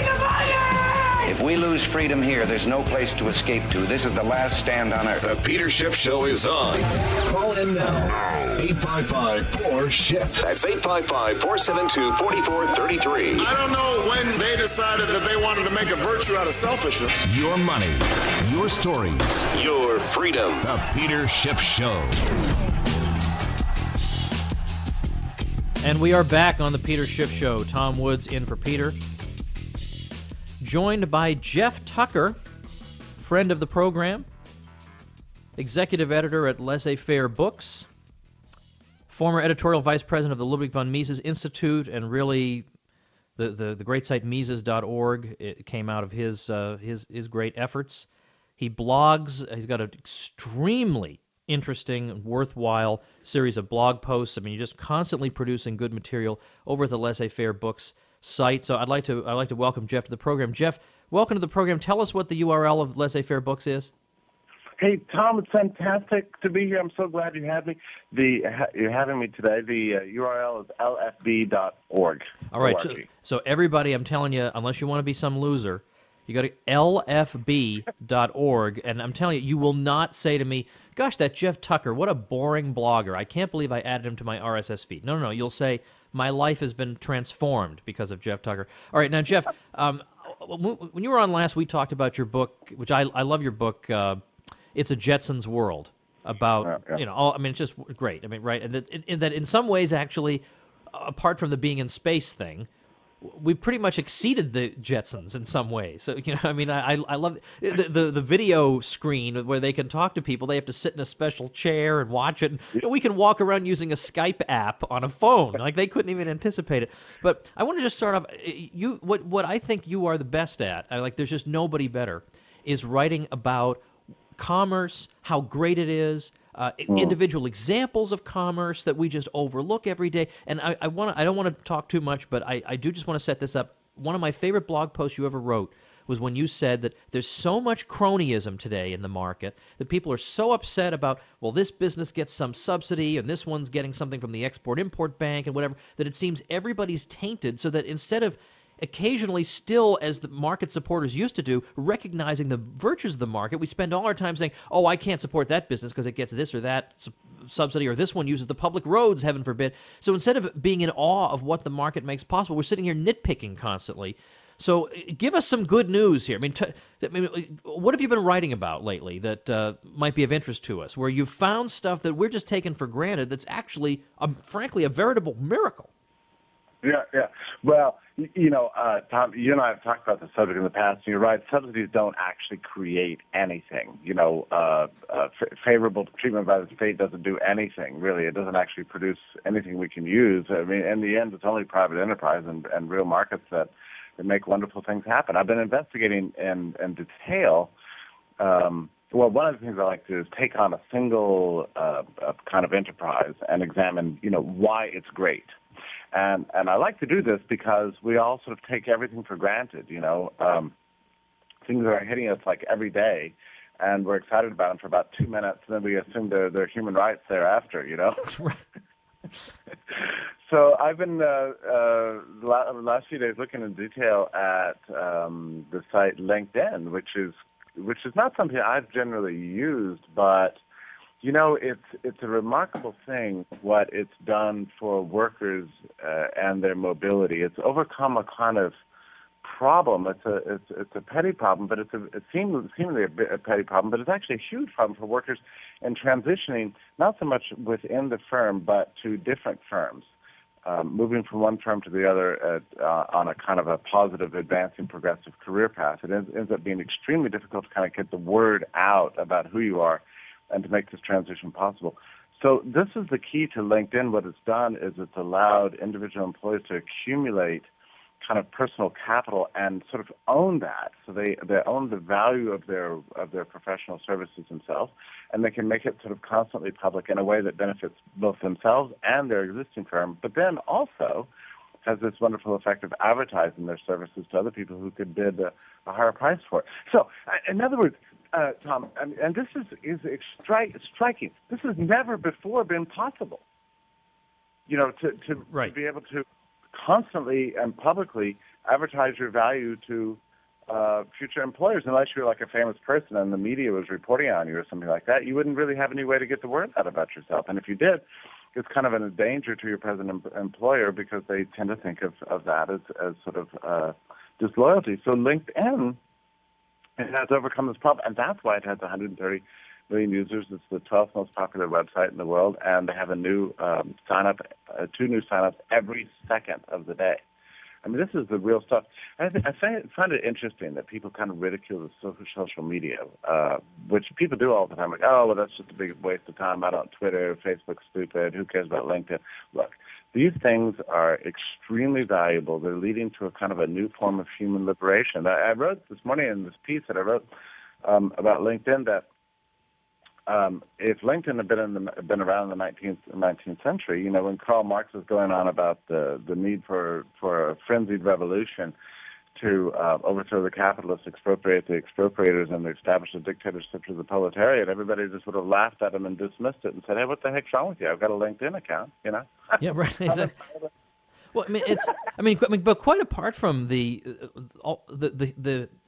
the money! If we lose freedom here, there's no place to escape to. This is the last stand on earth. The Peter Schiff Show is on. Call in now. 855-4-SCHIFF. That's 855-472-4433. I don't know when they decided that they wanted to make a virtue out of selfishness. Your money, your stories, your freedom. The Peter Schiff Show. And we are back on the Peter Schiff Show. Tom Woods in for Peter. Joined by Jeff Tucker, friend of the program, executive editor at Laissez-Faire Books, former editorial vice president of the Ludwig von Mises Institute, and really the great site Mises.org. It came out of his great efforts. He blogs. He's got an extremely interesting, worthwhile series of blog posts. I mean, you're just constantly producing good material over at the Laissez-Faire Books site. So I'd like to welcome Jeff to the program. Jeff, welcome to the program. Tell us what the URL of Laissez-Faire Books is. Hey, Tom, it's fantastic to be here. I'm so glad you had me. You're having me today. The URL is lfb.org. All right. So everybody, I'm telling you, unless you want to be some loser, you go to lfb.org, and I'm telling you, you will not say to me, gosh, that Jeff Tucker, what a boring blogger. I can't believe I added him to my RSS feed. No. You'll say, my life has been transformed because of Jeff Tucker. All right, now, Jeff, when you were on last, we talked about your book, which I love your book, It's a Jetsons World, about, it's just great. I mean, right, and that in some ways, actually, apart from the being in space thing, we pretty much exceeded the Jetsons in some ways. So, I love the video screen where they can talk to people. They have to sit in a special chair and watch it. And, we can walk around using a Skype app on a phone. Like, they couldn't even anticipate it. But I want to just start off. What I think you are the best at, there's just nobody better, is writing about commerce, how great it is, individual examples of commerce that we just overlook every day. And I don't want to talk too much, but I do just want to set this up. One of my favorite blog posts you ever wrote was when you said that there's so much cronyism today in the market that people are so upset about, well, this business gets some subsidy and this one's getting something from the Export-Import Bank and whatever, that it seems everybody's tainted, so that instead of occasionally still, as the market supporters used to do, recognizing the virtues of the market, we spend all our time saying, oh, I can't support that business because it gets this or that subsidy, or this one uses the public roads, heaven forbid. So instead of being in awe of what the market makes possible, we're sitting here nitpicking constantly. So give us some good news here. What have you been writing about lately that might be of interest to us, where you've found stuff that we're just taking for granted that's actually, frankly, a veritable miracle? Yeah. Well, Tom, you and I have talked about this subject in the past, and you're right. Subsidies don't actually create anything. Favorable treatment by the state doesn't do anything, really. It doesn't actually produce anything we can use. I mean, in the end, it's only private enterprise and real markets that make wonderful things happen. I've been investigating in detail well, one of the things I like to do is take on a single kind of enterprise and examine, why it's great. And I like to do this because we all sort of take everything for granted, things are hitting us like every day, and we're excited about them for about 2 minutes, and then we assume they're human rights thereafter, So I've been the last few days looking in detail at the site LinkedIn, which is not something I've generally used, but it's a remarkable thing what it's done for workers and their mobility. It's overcome a kind of problem. It's a petty problem, but it's seemingly a petty problem, but it's actually a huge problem for workers in transitioning, not so much within the firm, but to different firms, moving from one firm to the other on a kind of a positive, advancing, progressive career path. It ends up being extremely difficult to kind of get the word out about who you are and to make this transition possible. So this is the key to LinkedIn. What it's done is it's allowed individual employees to accumulate kind of personal capital and sort of own that. So they own the value of their professional services themselves, and they can make it sort of constantly public in a way that benefits both themselves and their existing firm, but then also has this wonderful effect of advertising their services to other people who could bid a higher price for it. So, in other words, Tom, and this is striking. This has never before been possible. To be able to constantly and publicly advertise your value to future employers. Unless you're like a famous person and the media was reporting on you or something like that, you wouldn't really have any way to get the word out about yourself. And if you did, it's kind of a danger to your present employer because they tend to think of that as sort of disloyalty. So LinkedIn has overcome this problem, and that's why it has 130 million users. It's the 12th most popular website in the world, and they have a new two new signups every second of the day. I mean, this is the real stuff. I find it interesting that people kind of ridicule the social media, which people do all the time. Like, oh, well, that's just a big waste of time. I don't Twitter, Facebook's stupid. Who cares about LinkedIn? Look, these things are extremely valuable. They're leading to a kind of a new form of human liberation. I wrote this morning in this piece that I wrote about LinkedIn that if LinkedIn had been around in the 19th century, when Karl Marx was going on about the need for a frenzied revolution to overthrow the capitalists, expropriate the expropriators, and establish a dictatorship to the proletariat, everybody just would have laughed at him and dismissed it and said, "Hey, what the heck's wrong with you? I've got a LinkedIn account," Yeah, right. Exactly. Well, but quite apart from the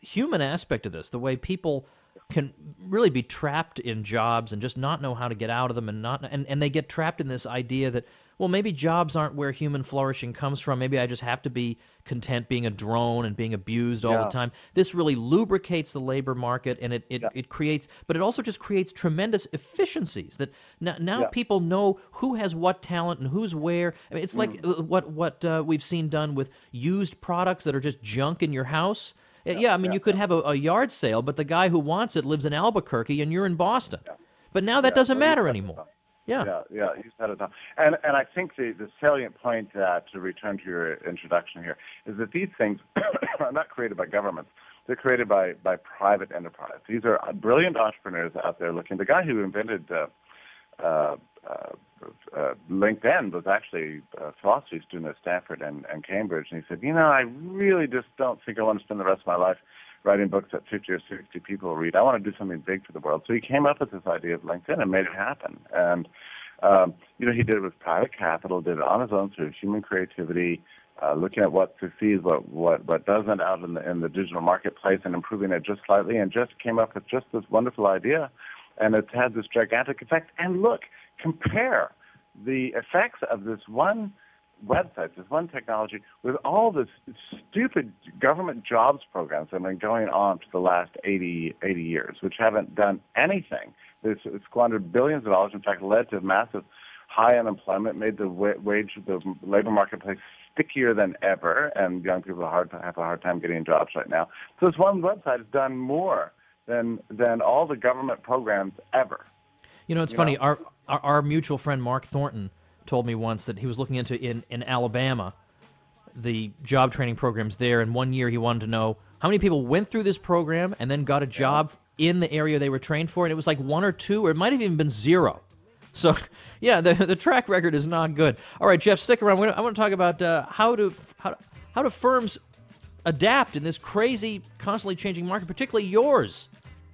human aspect of this, the way people can really be trapped in jobs and just not know how to get out of them, and they get trapped in this idea that, well, maybe jobs aren't where human flourishing comes from. Maybe I just have to be content being a drone and being abused all the time. This really lubricates the labor market, and it creates, but it also just creates tremendous efficiencies that now people know who has what talent and who's where. I mean, it's like what we've seen done with used products that are just junk in your house. You could have a yard sale, but the guy who wants it lives in Albuquerque and you're in Boston. But now that doesn't matter anymore. You said it. And I think the salient point to return to your introduction here is that these things are not created by governments. They're created by private enterprise. These are brilliant entrepreneurs out there looking. The guy who invented LinkedIn was actually a philosophy student at Stanford and Cambridge, and he said, I really just don't think I want to spend the rest of my life writing books that 50 or 60 people will read. I want to do something big for the world. So he came up with this idea of LinkedIn and made it happen. And, he did it with private capital, did it on his own through human creativity, looking at what succeeds, what doesn't out in the digital marketplace and improving it just slightly, and just came up with just this wonderful idea. And it's had this gigantic effect. And look, compare the effects of this one website, this one technology, with all this stupid government jobs programs that have been going on for the last 80 years, which haven't done anything. It's squandered billions of dollars. In fact, led to massive high unemployment, made the labor marketplace stickier than ever, and young people have a hard time getting jobs right now. So this one website has done more than all the government programs ever. It's funny. Our mutual friend Mark Thornton told me once that he was looking into in Alabama the job training programs there, and one year he wanted to know how many people went through this program and then got a job in the area they were trained for, and it was like 1 or 2, or it might have even been 0. So, yeah, the track record is not good. All right, Jeff, stick around. I want to talk about how do firms adapt in this crazy, constantly changing market, particularly yours.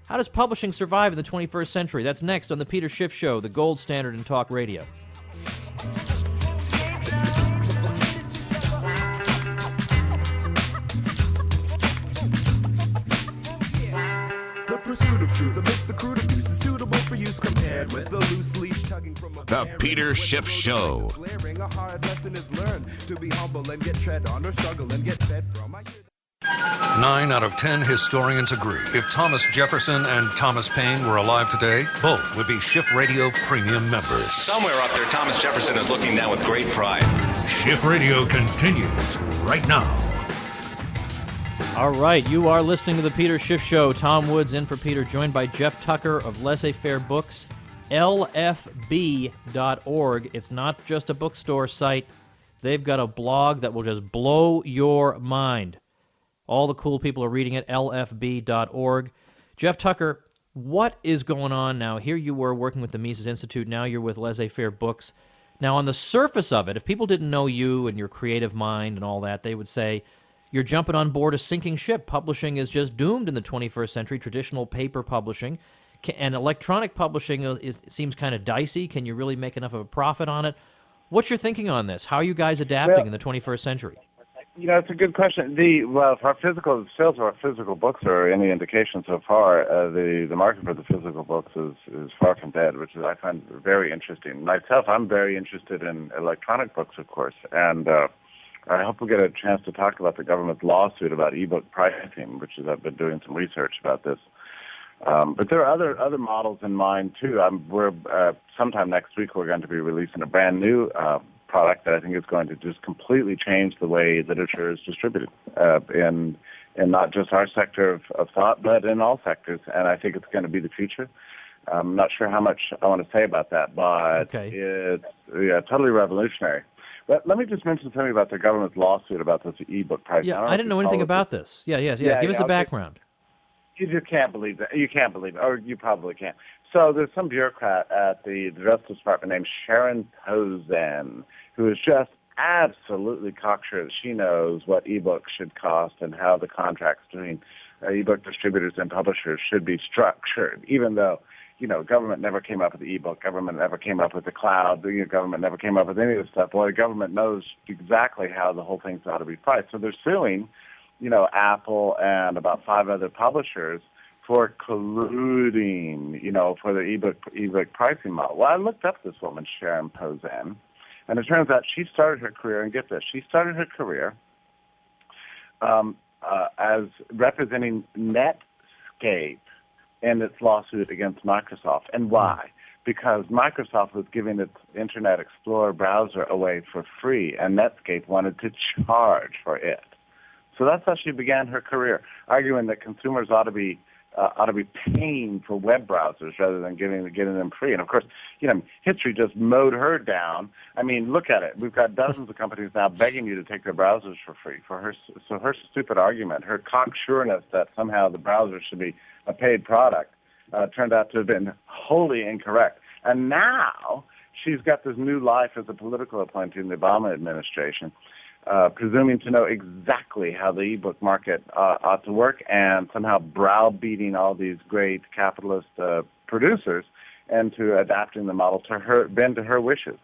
How does publishing survive in the 21st century? That's next on The Peter Schiff Show, the gold standard in talk radio. The pursuit of truth amidst the crude abuse is suitable for use compared with the loose leash tugging from a The Peter Schiff Show. glaring. A hard lesson is learned to be humble and get tread on or struggle and get fed from. 9 out of 10 historians agree. If Thomas Jefferson and Thomas Paine were alive today, both would be Schiff Radio Premium members. Somewhere up there, Thomas Jefferson is looking down with great pride. Schiff Radio continues right now. All right, you are listening to The Peter Schiff Show. Tom Woods in for Peter, joined by Jeff Tucker of Laissez-Faire Books, lfb.org. It's not just a bookstore site. They've got a blog that will just blow your mind. All the cool people are reading it, lfb.org. Jeff Tucker, what is going on now? Here you were working with the Mises Institute. Now you're with Laissez-Faire Books. Now, on the surface of it, if people didn't know you and your creative mind and all that, they would say, you're jumping on board a sinking ship. Publishing is just doomed in the 21st century, traditional paper publishing. And electronic publishing seems kind of dicey. Can you really make enough of a profit on it? What's your thinking on this? How are you guys adapting in the 21st century? It's a good question. If our sales of our physical books are any indication so far, the market for the physical books is far from dead, which I find very interesting. Myself, I'm very interested in electronic books, of course, and I hope we'll get a chance to talk about the government's lawsuit about ebook pricing, which is I've been doing some research about this. But there are other models in mind too. Sometime next week we're going to be releasing a brand new product that I think is going to just completely change the way literature is distributed in not just our sector of thought, but in all sectors. And I think it's going to be the future. I'm not sure how much I want to say about that, but it's totally revolutionary. But let me just mention something about the government's lawsuit about this e-book pricing. Yeah, I didn't know anything about this. Yeah. Give us a background. You just can't believe that. You can't believe it, or you probably can't. So there's some bureaucrat at the Justice Department named Sharon Posen, who is just absolutely cocksure that she knows what e-books should cost and how the contracts between e-book distributors and publishers should be structured, even though, government never came up with the e-book, government never came up with the cloud, government never came up with any of this stuff. Boy, the government knows exactly how the whole thing's ought to be priced. So they're suing, Apple and about 5 other publishers for colluding, for the ebook pricing model. Well, I looked up this woman, Sharon Posen, and it turns out she started her career, and get this, she started her career as representing Netscape in its lawsuit against Microsoft. And why? Because Microsoft was giving its Internet Explorer browser away for free, and Netscape wanted to charge for it. So that's how she began her career, arguing that consumers ought to be paying for web browsers rather than getting them free. And of course, history just mowed her down. I mean, look at it. We've got dozens of companies now begging you to take their browsers for free. So her stupid argument, her cocksureness that somehow the browser should be a paid product, turned out to have been wholly incorrect. And now she's got this new life as a political appointee in the Obama administration, presuming to know exactly how the e-book market ought to work, and somehow browbeating all these great capitalist producers into adapting the model to her wishes.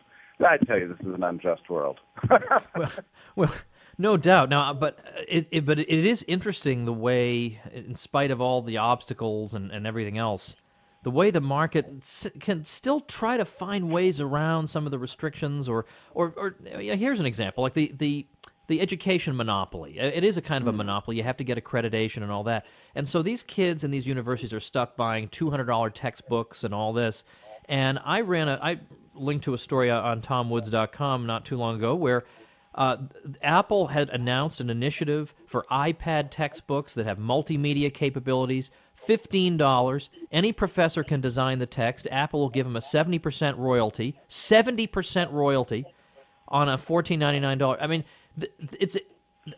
I tell you, this is an unjust world. well, no doubt. Now, but it is interesting the way, in spite of all the obstacles and everything else, the way the market can still try to find ways around some of the restrictions, or here's an example, like the education monopoly. It is a kind of a monopoly. You have to get accreditation and all that. And so these kids in these universities are stuck buying $200 textbooks and all this. And I linked to a story on TomWoods.com not too long ago where Apple had announced an initiative for iPad textbooks that have multimedia capabilities, $15. Any professor can design the text. Apple will give them a 70% royalty on a $14.99. I mean,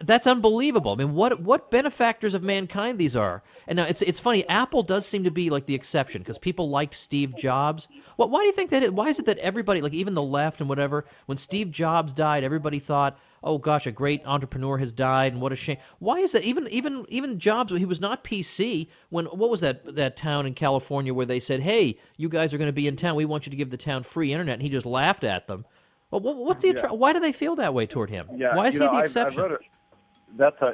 That's unbelievable. I mean, what benefactors of mankind these are. And now it's funny. Apple does seem to be like the exception because people liked Steve Jobs. Well, why do you think that? Why is it that everybody, like even the left and whatever, when Steve Jobs died, everybody thought, "Oh gosh, a great entrepreneur has died, and what a shame." Why is that? Even Jobs, he was not PC. What was that town in California where they said, "Hey, you guys are going to be in town. We want you to give the town free internet," and he just laughed at them. Well, what's the why do they feel that way toward him? Yeah, why is he the exception? I wrote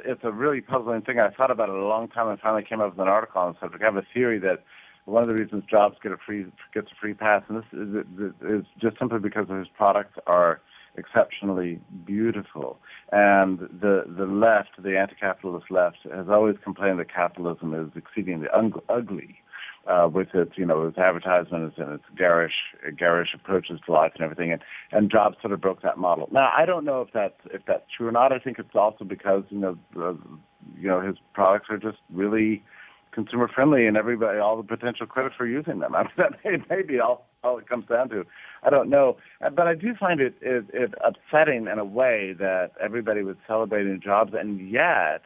it's a really puzzling thing. I thought about it a long time and finally came up with an article on the subject. I have a theory that one of the reasons Jobs gets a free pass, and this is just simply because his products are exceptionally beautiful. And the left, the anti-capitalist left, has always complained that capitalism is exceedingly ugly. With its, its advertisements and its garish approaches to life and everything, and Jobs sort of broke that model. Now, I don't know if that's true or not. I think it's also because his products are just really consumer friendly, and everybody, all the potential credit for using them. I mean, that may be all it comes down to. I don't know, but I do find it upsetting in a way that everybody was celebrating Jobs, and yet.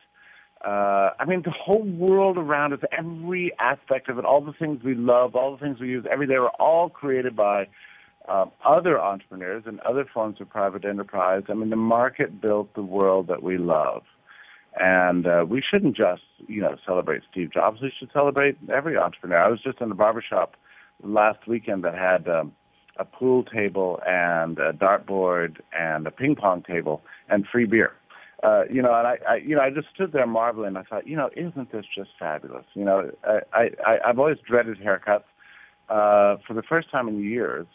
The whole world around us, every aspect of it, all the things we love, all the things we use every day, were all created by other entrepreneurs and other forms of private enterprise. I mean, the market built the world that we love. And we shouldn't just, celebrate Steve Jobs. We should celebrate every entrepreneur. I was just in the barbershop last weekend that had a pool table and a dartboard and a ping pong table and free beer. I just stood there marveling. I thought, isn't this just fabulous? I've always dreaded haircuts. For the first time in years,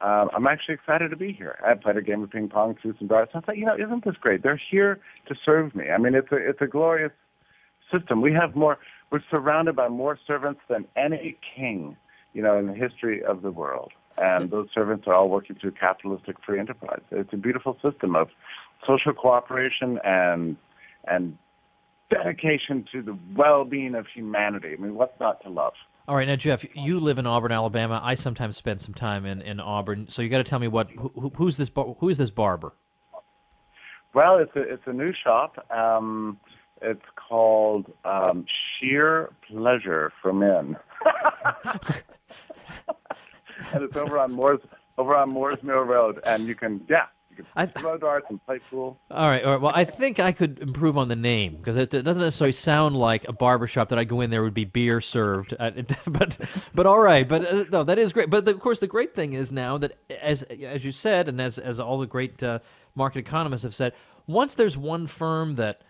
I'm actually excited to be here. I played a game of ping pong, threw some darts. I thought, isn't this great? They're here to serve me. I mean, it's a glorious system. We're surrounded by more servants than any king, in the history of the world. And those servants are all working through capitalistic free enterprise. It's a beautiful system of social cooperation and dedication to the well-being of humanity. I mean, what's not to love? All right, now Jeff, you live in Auburn, Alabama. I sometimes spend some time in Auburn. So you got to tell me who is this barber? Well, it's a new shop. It's called Sheer Pleasure for Men, and it's over on Moores Mill Road, and you can throw darts and play pool. All right. Well, I think I could improve on the name because it doesn't necessarily sound like a barbershop that I go in there would be beer served. But all right. But no, that is great. But of course, the great thing is now that as you said, and as all the great market economists have said, once there's one firm that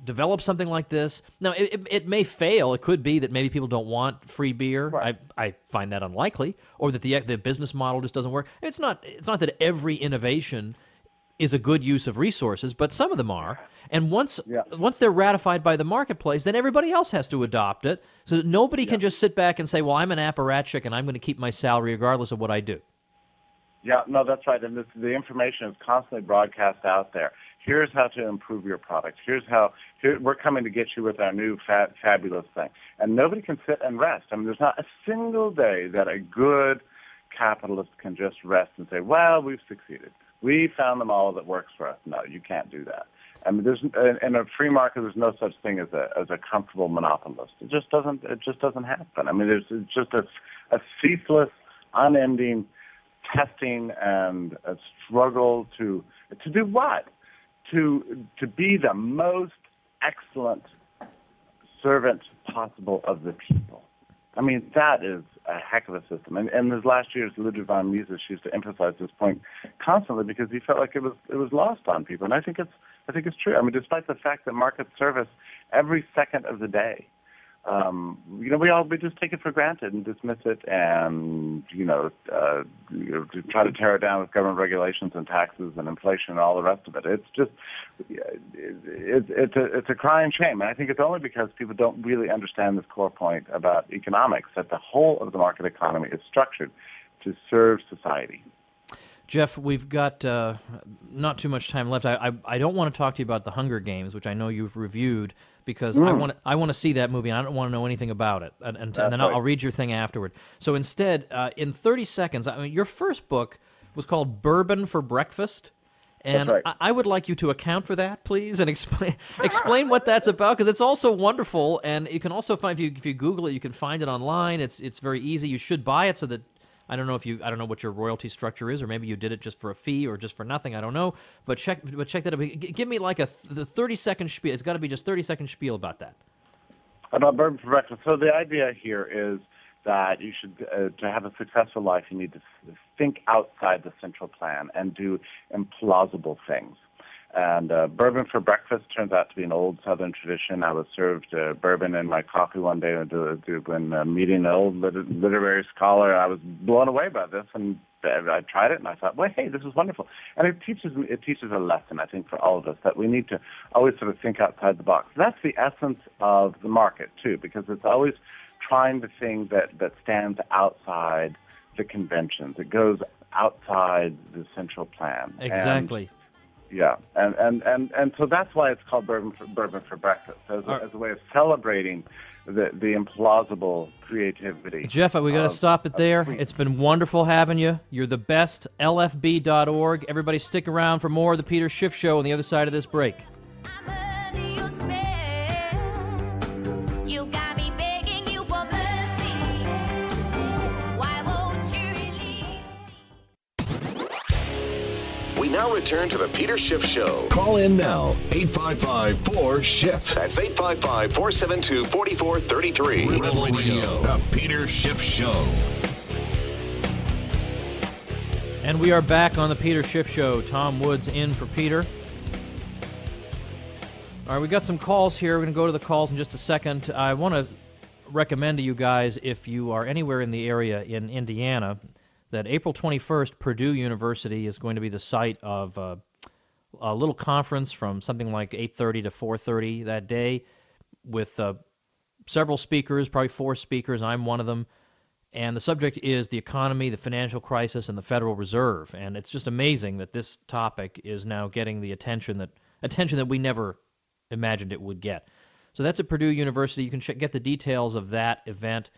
develop something like this. Now, it may fail. It could be that maybe people don't want free beer. Right. I find that unlikely, or that the business model just doesn't work. It's not that every innovation is a good use of resources, but some of them are. And once they're ratified by the marketplace, then everybody else has to adopt it, so that nobody can just sit back and say, well, I'm an apparatchik and I'm going to keep my salary regardless of what I do. Yeah, no, that's right. And the information is constantly broadcast out there. Here's how to improve your product. We're coming to get you with our new fabulous thing. And nobody can sit and rest. I mean, there's not a single day that a good capitalist can just rest and say, well, we've succeeded. We found the model that works for us. No, you can't do that. I mean, in a free market, there's no such thing as a comfortable monopolist. It just doesn't happen. I mean, there's just a ceaseless, unending testing and a struggle to do what? To be the most excellent servant possible of the people. I mean, that is a heck of a system. And this last year's Ludwig von Mises used to emphasize this point constantly because he felt like it was lost on people. And I think it's true. I mean, despite the fact that markets serve us every second of the day, we just take it for granted and dismiss it, and try to tear it down with government regulations and taxes and inflation and all the rest of it. It's just it's a crying shame, and I think it's only because people don't really understand this core point about economics, that the whole of the market economy is structured to serve society. Jeff, we've got not too much time left. I don't want to talk to you about The Hunger Games, which I know you've reviewed, because I want to see that movie, and I don't want to know anything about it. And then I'll read your thing afterward. So instead, in 30 seconds, your first book was called Bourbon for Breakfast, And That's right. I would like you to account for that, please, and explain what that's about, because it's also wonderful. And you can also find, if you Google it, you can find it online. It's very easy. You should buy it so that I don't know what your royalty structure is, or maybe you did it just for a fee or just for nothing. I don't know. But check that out. Give me like the 30-second spiel. It's got to be just 30-second spiel about that. About bourbon for breakfast. So the idea here is that you should, to have a successful life, you need to think outside the central plan and do implausible things. And bourbon for breakfast turns out to be an old Southern tradition. I was served bourbon in my coffee one day when meeting an old literary scholar. I was blown away by this, and I tried it, and I thought, well, hey, this is wonderful. And it teaches a lesson, I think, for all of us, that we need to always sort of think outside the box. That's the essence of the market, too, because it's always trying the thing that stands outside the conventions. It goes outside the central plan. Exactly. And so that's why it's called bourbon for breakfast, as a way of celebrating the implausible creativity. Jeff, we got to stop it there. It's been wonderful having you. You're the best. LFB.org. Everybody stick around for more of the Peter Schiff Show on the other side of this break. We now return to the Peter Schiff Show. Call in now, 855-4-SCHIFF. That's 855-472-4433. Rebel Radio, the Peter Schiff Show. And we are back on the Peter Schiff Show. Tom Woods in for Peter. All right, we got some calls here. We're going to go to the calls in just a second. I want to recommend to you guys, if you are anywhere in the area in Indiana, that April 21st, Purdue University is going to be the site of a little conference from something like 8:30 to 4:30 that day with several speakers, probably 4 speakers. I'm one of them. And the subject is the economy, the financial crisis, and the Federal Reserve. And it's just amazing that this topic is now getting the attention that we never imagined it would get. So that's at Purdue University. You can get the details of that event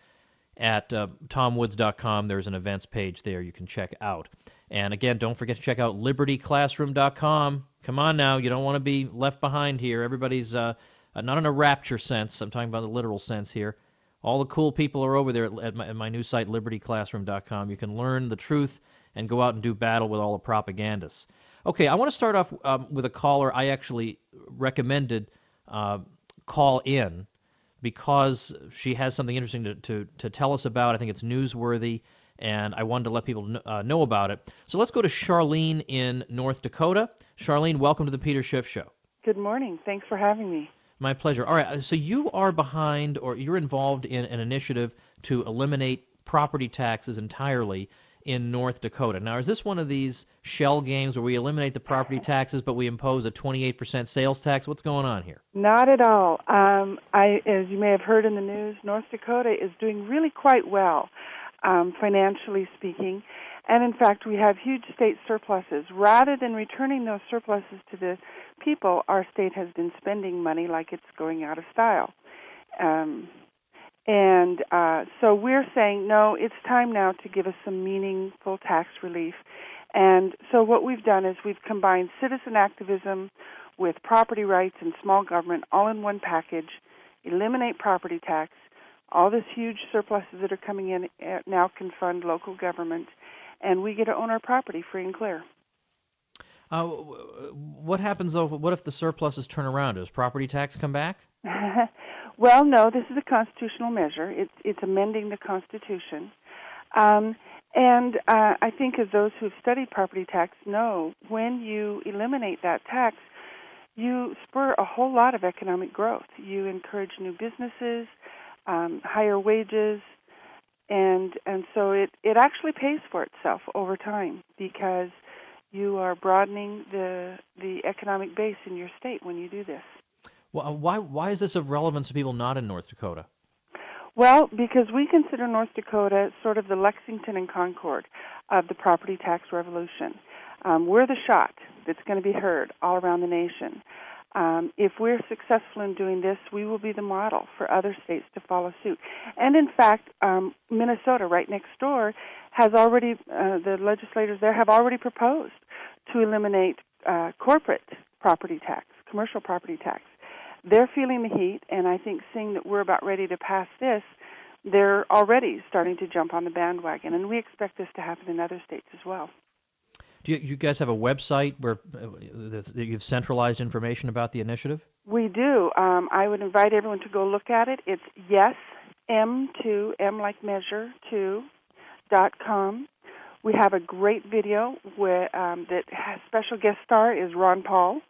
at tomwoods.com. There's an events page there you can check out. And again, don't forget to check out libertyclassroom.com. Come on now, you don't want to be left behind here. Everybody's not in a rapture sense. I'm talking about the literal sense here. All the cool people are over there at my new site, libertyclassroom.com. You can learn the truth and go out and do battle with all the propagandists. Okay, I want to start off with a caller I actually recommended call in, because she has something interesting to tell us about. I think it's newsworthy, and I wanted to let people know about it. So let's go to Charlene in North Dakota. Charlene, welcome to the Peter Schiff Show. Good morning. Thanks for having me. My pleasure. All right, so you are behind, or you're involved in an initiative to eliminate property taxes entirely in North Dakota. Now, is this one of these shell games where we eliminate the property taxes, but we impose a 28% sales tax? What's going on here? Not at all. As you may have heard in the news, North Dakota is doing really quite well, financially speaking. And in fact, we have huge state surpluses. Rather than returning those surpluses to the people, our state has been spending money like it's going out of style. So we're saying, no, it's time now to give us some meaningful tax relief. And so what we've done is we've combined citizen activism with property rights and small government all in one package, eliminate property tax. All this huge surpluses that are coming in now can fund local government, and we get to own our property free and clear. What happens, though? What if the surpluses turn around? Does property tax come back? Well, no, this is a constitutional measure. It's amending the Constitution. I think as those who have studied property tax know, when you eliminate that tax, you spur a whole lot of economic growth. You encourage new businesses, higher wages, and so it actually pays for itself over time, because you are broadening the economic base in your state when you do this. Well, why is this of relevance to people not in North Dakota? Well, because we consider North Dakota sort of the Lexington and Concord of the property tax revolution. We're the shot that's going to be heard all around the nation. If we're successful in doing this, we will be the model for other states to follow suit. And in fact, Minnesota, right next door, has already, the legislators there have already proposed to eliminate corporate property tax, commercial property tax. They're feeling the heat, and I think seeing that we're about ready to pass this, they're already starting to jump on the bandwagon, and we expect this to happen in other states as well. Do you guys have a website where you've centralized information about the initiative? We do. I would invite everyone to go look at it. It's M2, M like measure, 2.com. We have a great video that has special guest star is Ron Paul,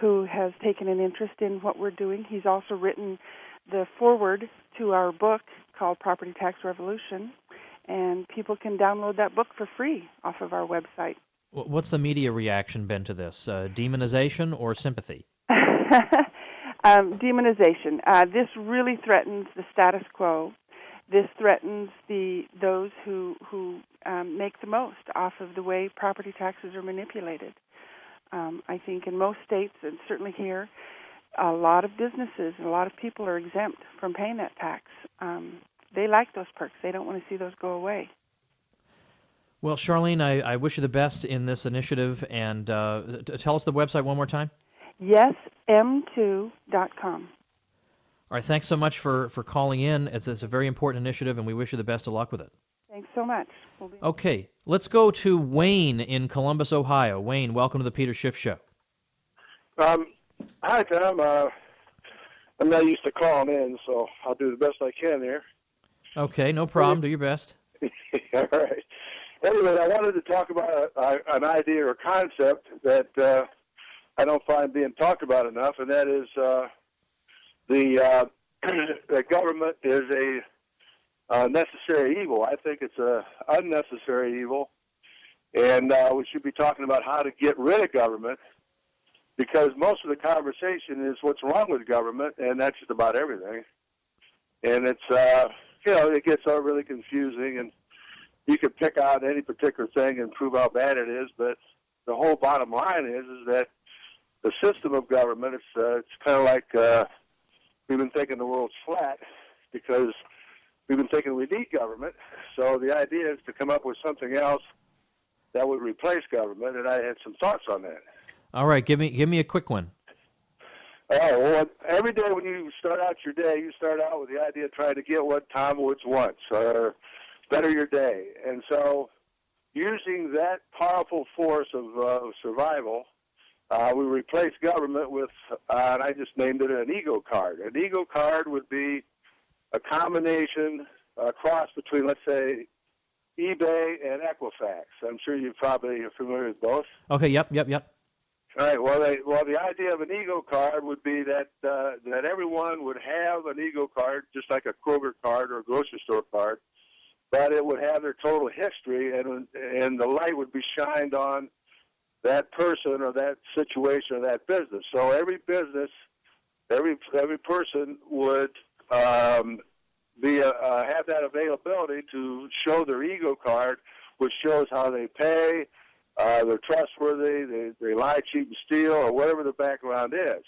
who has taken an interest in what we're doing. He's also written the foreword to our book called Property Tax Revolution, and people can download that book for free off of our website. What's the media reaction been to this? Demonization or sympathy? Demonization. This really threatens the status quo. This threatens those who make the most off of the way property taxes are manipulated. I think in most states, and certainly here, a lot of businesses and a lot of people are exempt from paying that tax. They like those perks. They don't want to see those go away. Well, Charlene, I wish you the best in this initiative, and tell us the website one more time. Yes, M2.com. All right, thanks so much for calling in. It's a very important initiative, and we wish you the best of luck with it. Thanks so much. Okay, let's go to Wayne in Columbus, Ohio. Wayne, welcome to the Peter Schiff Show. Hi, Tom. I'm not used to calling in, so I'll do the best I can here. Okay, no problem. Do your best. All right. Anyway, I wanted to talk about an idea or concept that I don't find being talked about enough, and that is the government is a necessary evil. I think it's a unnecessary evil, and we should be talking about how to get rid of government, because most of the conversation is what's wrong with government, and that's just about everything. And it's, it gets really confusing, and you can pick out any particular thing and prove how bad it is, but the whole bottom line is that the system of government, it's kind of like we've been thinking the world's flat because we've been thinking we need government. So the idea is to come up with something else that would replace government, and I had some thoughts on that. All right, give me a quick one. Oh, well, every day when you start out your day, you start out with the idea of trying to get what Tom Woods wants or better your day. And so using that powerful force of survival, we replace government with, and I just named it an ego card. An ego card would be a combination, a cross between, let's say, eBay and Equifax. I'm sure you probably are familiar with both. Okay, yep. All right. Well, the idea of an ego card would be that that everyone would have an ego card, just like a Kroger card or a grocery store card, but it would have their total history, and the light would be shined on that person or that situation or that business. So every business, every person would have that availability to show their ego card, which shows how they pay. They're trustworthy, they lie, cheat, and steal, or whatever the background is.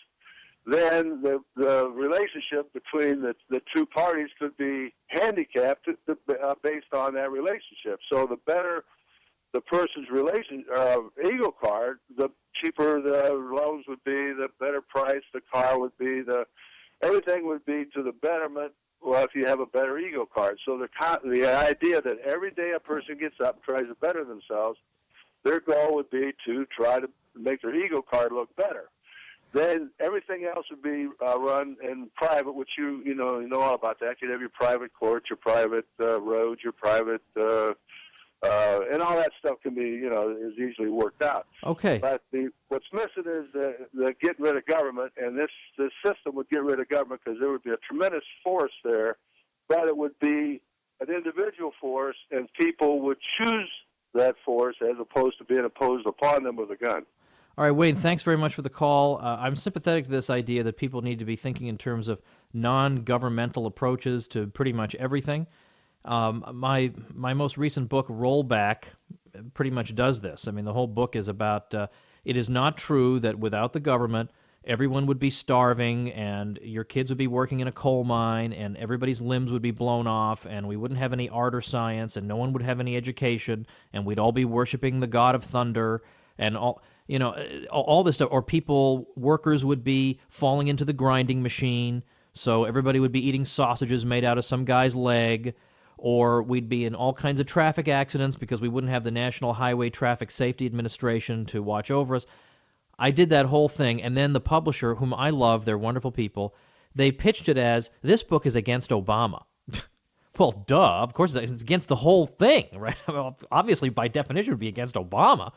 Then the relationship between the two parties could be handicapped based on that relationship. So the better the person's ego card, the cheaper the loans would be, the better price the car would be, everything would be to the betterment. Well, if you have a better ego card. So the idea that every day a person gets up and tries to better themselves, their goal would be to try to make their ego card look better. Then everything else would be run in private, which you know all about that. You'd have your private courts, your private roads, your private, and all that stuff can be, is easily worked out. Okay. But what's missing is the getting rid of government, and this system would get rid of government because there would be a tremendous force there, but it would be an individual force, and people would choose that force as opposed to being imposed upon them with a gun. All right, Wayne, thanks very much for the call. I'm sympathetic to this idea that people need to be thinking in terms of non-governmental approaches to pretty much everything. My most recent book, Rollback, pretty much does this. I mean, the whole book is about it is not true that without the government, everyone would be starving and your kids would be working in a coal mine and everybody's limbs would be blown off and we wouldn't have any art or science and no one would have any education and we'd all be worshiping the god of thunder and all. all this stuff. Or workers would be falling into the grinding machine, so everybody would be eating sausages made out of some guy's leg. Or we'd be in all kinds of traffic accidents because we wouldn't have the National Highway Traffic Safety Administration to watch over us. I did that whole thing, and then the publisher, whom I love, they're wonderful people, they pitched it as, this book is against Obama. Well, duh, of course it's against the whole thing, right? Obviously, by definition, it would be against Obama.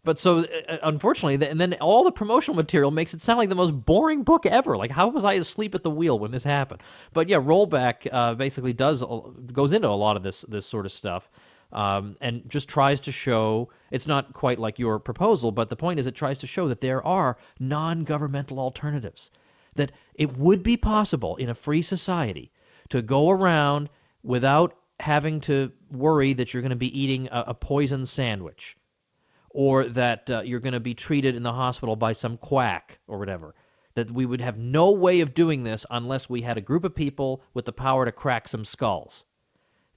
But so, unfortunately, and then all the promotional material makes it sound like the most boring book ever. Like, how was I asleep at the wheel when this happened? But yeah, Rollback basically goes into a lot of this sort of stuff, and just tries to show, it's not quite like your proposal, but the point is it tries to show that there are non-governmental alternatives, that it would be possible in a free society to go around without having to worry that you're going to be eating a poisoned sandwich, or that you're going to be treated in the hospital by some quack or whatever, that we would have no way of doing this unless we had a group of people with the power to crack some skulls.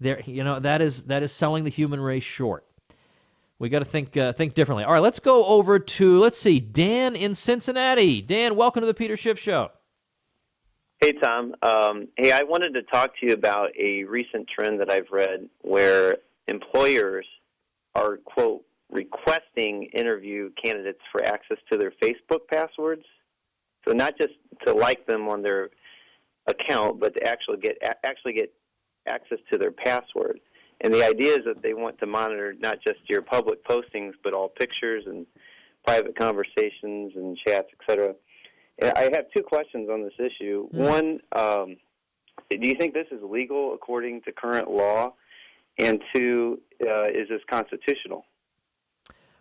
That is selling the human race short. We got to think differently. All right, let's go over to, Dan in Cincinnati. Dan, welcome to the Peter Schiff Show. Hey, Tom. Hey, I wanted to talk to you about a recent trend that I've read where employers are, quote, requesting interview candidates for access to their Facebook passwords. So not just to like them on their account, but to actually get access to their password. And the idea is that they want to monitor not just your public postings, but all pictures and private conversations and chats, etc. And I have two questions on this issue. One, do you think this is legal according to current law? And two, is this constitutional?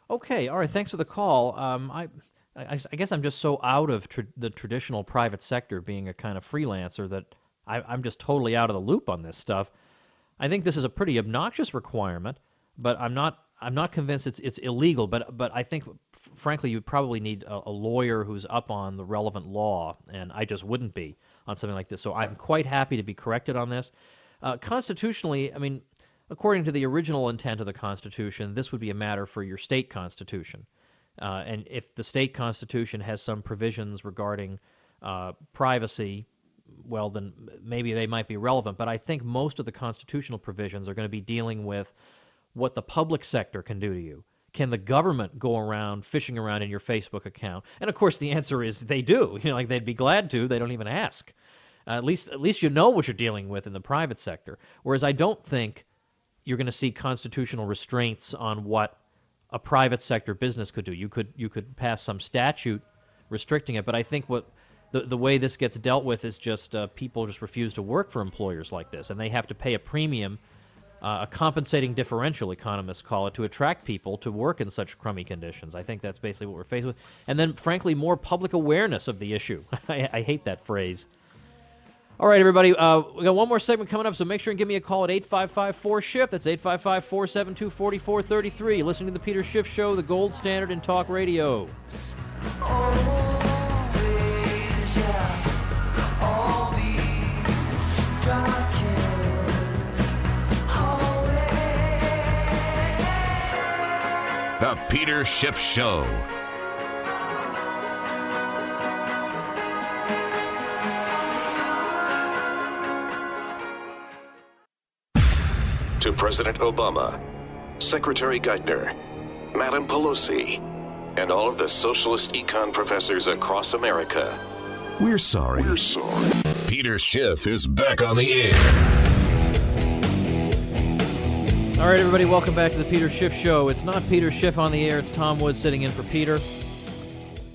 Okay, all right, thanks for the call. I guess I'm just so out of the traditional private sector, being a kind of freelancer, that I'm just totally out of the loop on this stuff. I think this is a pretty obnoxious requirement, but I'm not convinced it's illegal. But I think, frankly, you probably need a lawyer who's up on the relevant law, and I just wouldn't be on something like this. So I'm quite happy to be corrected on this. Constitutionally, I mean, according to the original intent of the Constitution, this would be a matter for your state constitution. And if the state constitution has some provisions regarding privacy, well, then maybe they might be relevant. But I think most of the constitutional provisions are going to be dealing with what the public sector can do to you. Can the government go around fishing around in your Facebook account? And of course, the answer is they do. Like they'd be glad to. They don't even ask. At least you know what you're dealing with in the private sector. Whereas I don't think you're going to see constitutional restraints on what a private sector business could do. You could pass some statute restricting it, but I think what the way this gets dealt with is just people just refuse to work for employers like this, and they have to pay a premium, a compensating differential, economists call it, to attract people to work in such crummy conditions. I think that's basically what we're faced with. And then, frankly, more public awareness of the issue. I hate that phrase. All right, everybody, we got one more segment coming up, so make sure and give me a call at 855-4-SHIFT. That's 855-472-4433. You're listening to The Peter Schiff Show, the gold standard in talk radio. The Peter Schiff Show. To President Obama, Secretary Geithner, Madam Pelosi, and all of the socialist econ professors across America. We're sorry. Peter Schiff is back on the air. All right, everybody, welcome back to the Peter Schiff Show. It's not Peter Schiff on the air, it's Tom Woods sitting in for Peter.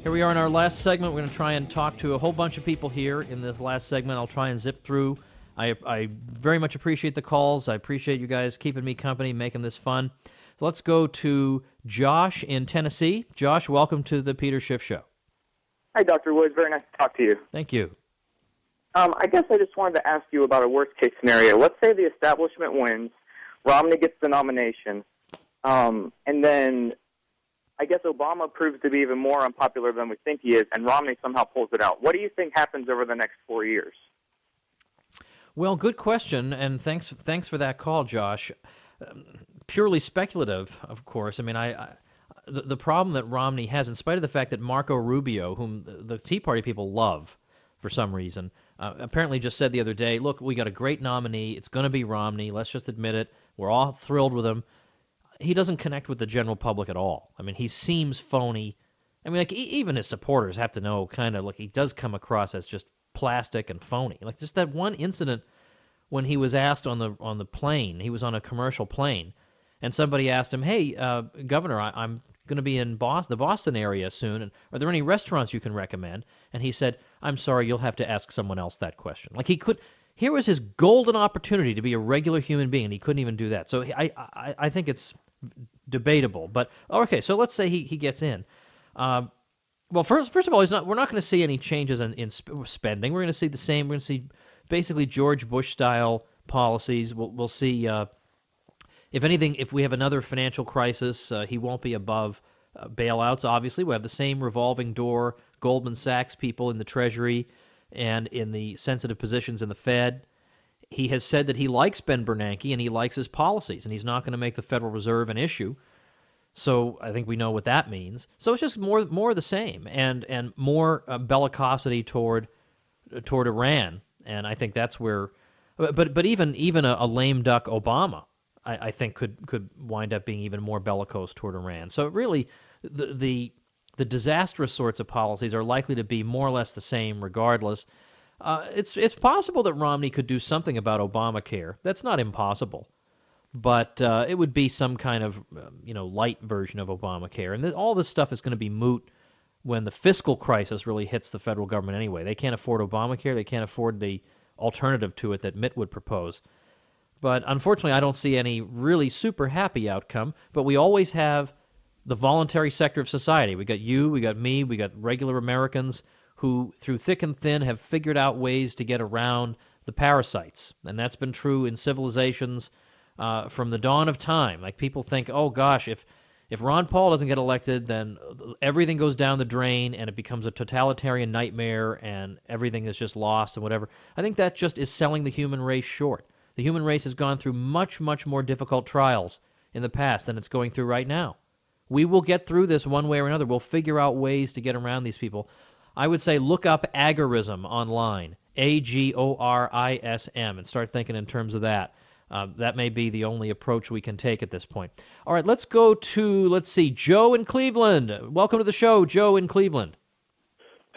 Here we are in our last segment. We're going to try and talk to a whole bunch of people here in this last segment. I'll try and zip through. I very much appreciate the calls. I appreciate you guys keeping me company, making this fun. So let's go to Josh in Tennessee. Josh, welcome to the Peter Schiff Show. Hi, Dr. Woods. Very nice to talk to you. Thank you. I guess I just wanted to ask you about a worst-case scenario. Let's say the establishment wins, Romney gets the nomination, and then I guess Obama proves to be even more unpopular than we think he is, and Romney somehow pulls it out. What do you think happens over the next 4 years? Well, good question, and thanks for that call, Josh. Purely speculative, of course. I mean, the problem that Romney has, in spite of the fact that Marco Rubio, whom the Tea Party people love for some reason, apparently just said the other day, look, we got a great nominee. It's going to be Romney. Let's just admit it. We're all thrilled with him. He doesn't connect with the general public at all. I mean, he seems phony. I mean, like, even his supporters have to know, kind of, like, he does come across as just plastic and phony. Like, just that one incident when he was asked on the plane, he was on a commercial plane, and somebody asked him, hey, Governor, I'm going to be in the Boston area soon, and are there any restaurants you can recommend? And he said, I'm sorry, you'll have to ask someone else that question. Like, here was his golden opportunity to be a regular human being, and he couldn't even do that. So I think it's debatable. But, okay, so let's say he gets in. Well, first of all, we're not going to see any changes in spending. We're going to see the same. We're going to see basically George Bush-style policies. We'll see, if anything, if we have another financial crisis, he won't be above bailouts, obviously. We have the same revolving door Goldman Sachs people in the Treasury and in the sensitive positions in the Fed. He has said that he likes Ben Bernanke and he likes his policies, and he's not going to make the Federal Reserve an issue. So I think we know what that means. So it's just more of the same, and more bellicosity toward Iran. And I think that's where, but even a lame duck Obama, I think could wind up being even more bellicose toward Iran. So really, the disastrous sorts of policies are likely to be more or less the same regardless. It's possible that Romney could do something about Obamacare. That's not impossible. But it would be some kind of, light version of Obamacare. And all this stuff is going to be moot when the fiscal crisis really hits the federal government anyway. They can't afford Obamacare. They can't afford the alternative to it that Mitt would propose. But unfortunately, I don't see any really super happy outcome. But we always have the voluntary sector of society. We got you, we got me, we got regular Americans who, through thick and thin, have figured out ways to get around the parasites. And that's been true in civilizations from the dawn of time. Like, people think, oh gosh, if Ron Paul doesn't get elected, then everything goes down the drain and it becomes a totalitarian nightmare and everything is just lost and whatever. I think that just is selling the human race short. The human race has gone through much, much more difficult trials in the past than it's going through right now. We will get through this one way or another. We'll figure out ways to get around these people. I would say look up agorism online, agorism, and start thinking in terms of that. That may be the only approach we can take at this point. All right, let's go to, Joe in Cleveland. Welcome to the show, Joe in Cleveland.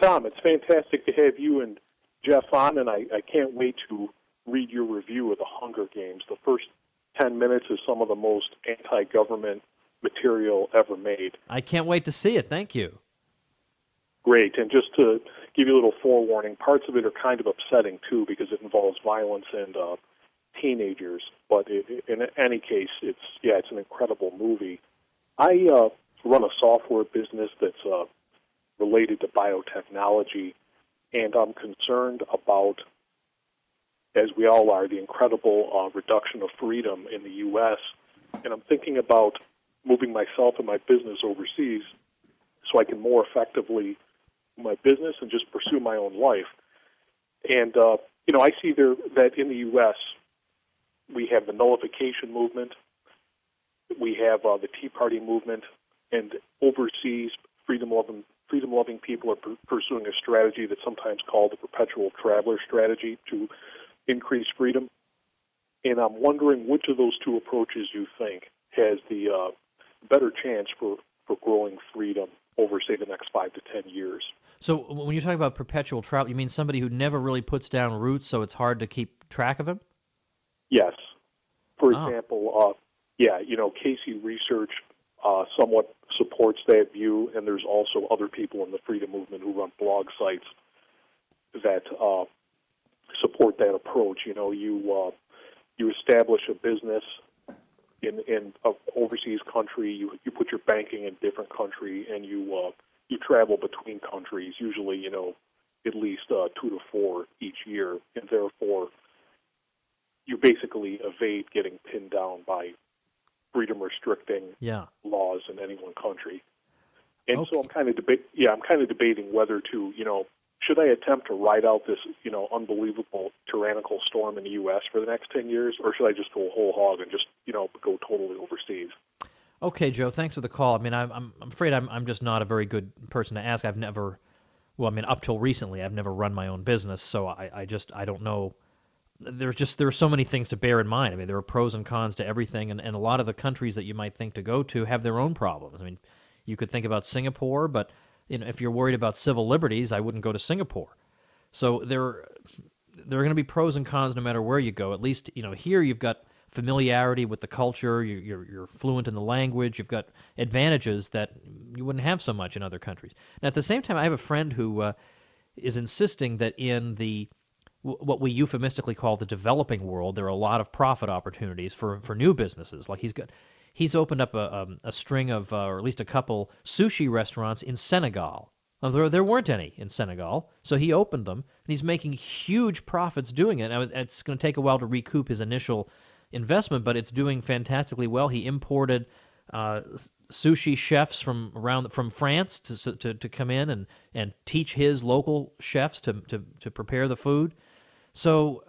Tom, it's fantastic to have you and Jeff on, and I can't wait to read your review of The Hunger Games. The first 10 minutes is some of the most anti-government material ever made. I can't wait to see it. Thank you. Great, and just to give you a little forewarning, parts of it are kind of upsetting, too, because it involves violence and teenagers, but in any case, it's an incredible movie. I run a software business that's related to biotechnology, and I'm concerned about, as we all are, the incredible reduction of freedom in the U.S., and I'm thinking about moving myself and my business overseas so I can more effectively do my business and just pursue my own life. And, I see that in the U.S., we have the nullification movement, we have the Tea Party movement, and overseas freedom-loving people are pursuing a strategy that's sometimes called the perpetual traveler strategy to increase freedom. And I'm wondering which of those two approaches you think has the better chance for growing freedom over, say, the next 5 to 10 years. So when you're talking about perpetual travel, you mean somebody who never really puts down roots, so it's hard to keep track of him? Yes. For example, Casey Research somewhat supports that view, and there's also other people in the freedom movement who run blog sites that support that approach. You establish a business in an overseas country, you put your banking in a different country, and you travel between countries, usually, at least 2 to 4 each year, and therefore you basically evade getting pinned down by freedom-restricting laws in any one country. And so I'm kind of debating whether to, should I attempt to ride out this, unbelievable tyrannical storm in the U.S. for the next 10 years, or should I just go whole hog and just, go totally overseas? Okay, Joe, thanks for the call. I mean, I'm afraid I'm just not a very good person to ask. I've never, well, I mean, up till recently, I've never run my own business, so I don't know. There are so many things to bear in mind. I mean, there are pros and cons to everything, and a lot of the countries that you might think to go to have their own problems. I mean, you could think about Singapore, but if you're worried about civil liberties, I wouldn't go to Singapore. So there are going to be pros and cons no matter where you go. At least here you've got familiarity with the culture. You're fluent in the language. You've got advantages that you wouldn't have so much in other countries. Now, at the same time, I have a friend who is insisting that in what we euphemistically call the developing world, there are a lot of profit opportunities for new businesses. Like he's opened up a string of, or at least a couple, sushi restaurants in Senegal. Now, there weren't any in Senegal, so he opened them, and he's making huge profits doing it. Now, it's going to take a while to recoup his initial investment, but it's doing fantastically well. He imported sushi chefs from France to come in and teach his local chefs to prepare the food. So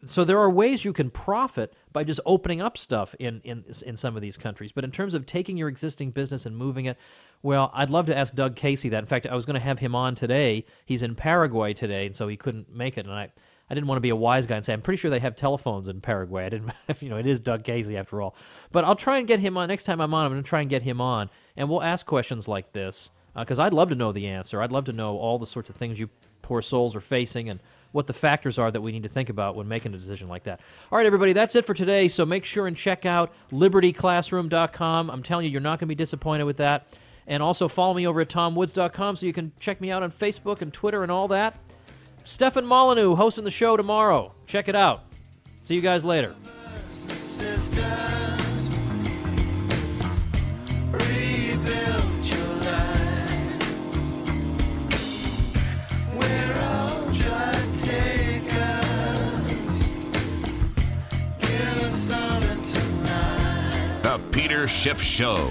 there are ways you can profit by just opening up stuff in some of these countries. But in terms of taking your existing business and moving it, well, I'd love to ask Doug Casey that. In fact, I was going to have him on today. He's in Paraguay today, and so he couldn't make it. And I didn't want to be a wise guy and say, I'm pretty sure they have telephones in Paraguay. I didn't, it is Doug Casey after all. But I'll try and get him on. Next time I'm on, I'm going to try and get him on. And we'll ask questions like this, because I'd love to know the answer. I'd love to know all the sorts of things you poor souls are facing and what the factors are that we need to think about when making a decision like that. All right, everybody, that's it for today. So make sure and check out libertyclassroom.com. I'm telling you, you're not going to be disappointed with that. And also follow me over at tomwoods.com so you can check me out on Facebook and Twitter and all that. Stefan Molyneux hosting the show tomorrow. Check it out. See you guys later. The Peter Schiff Show.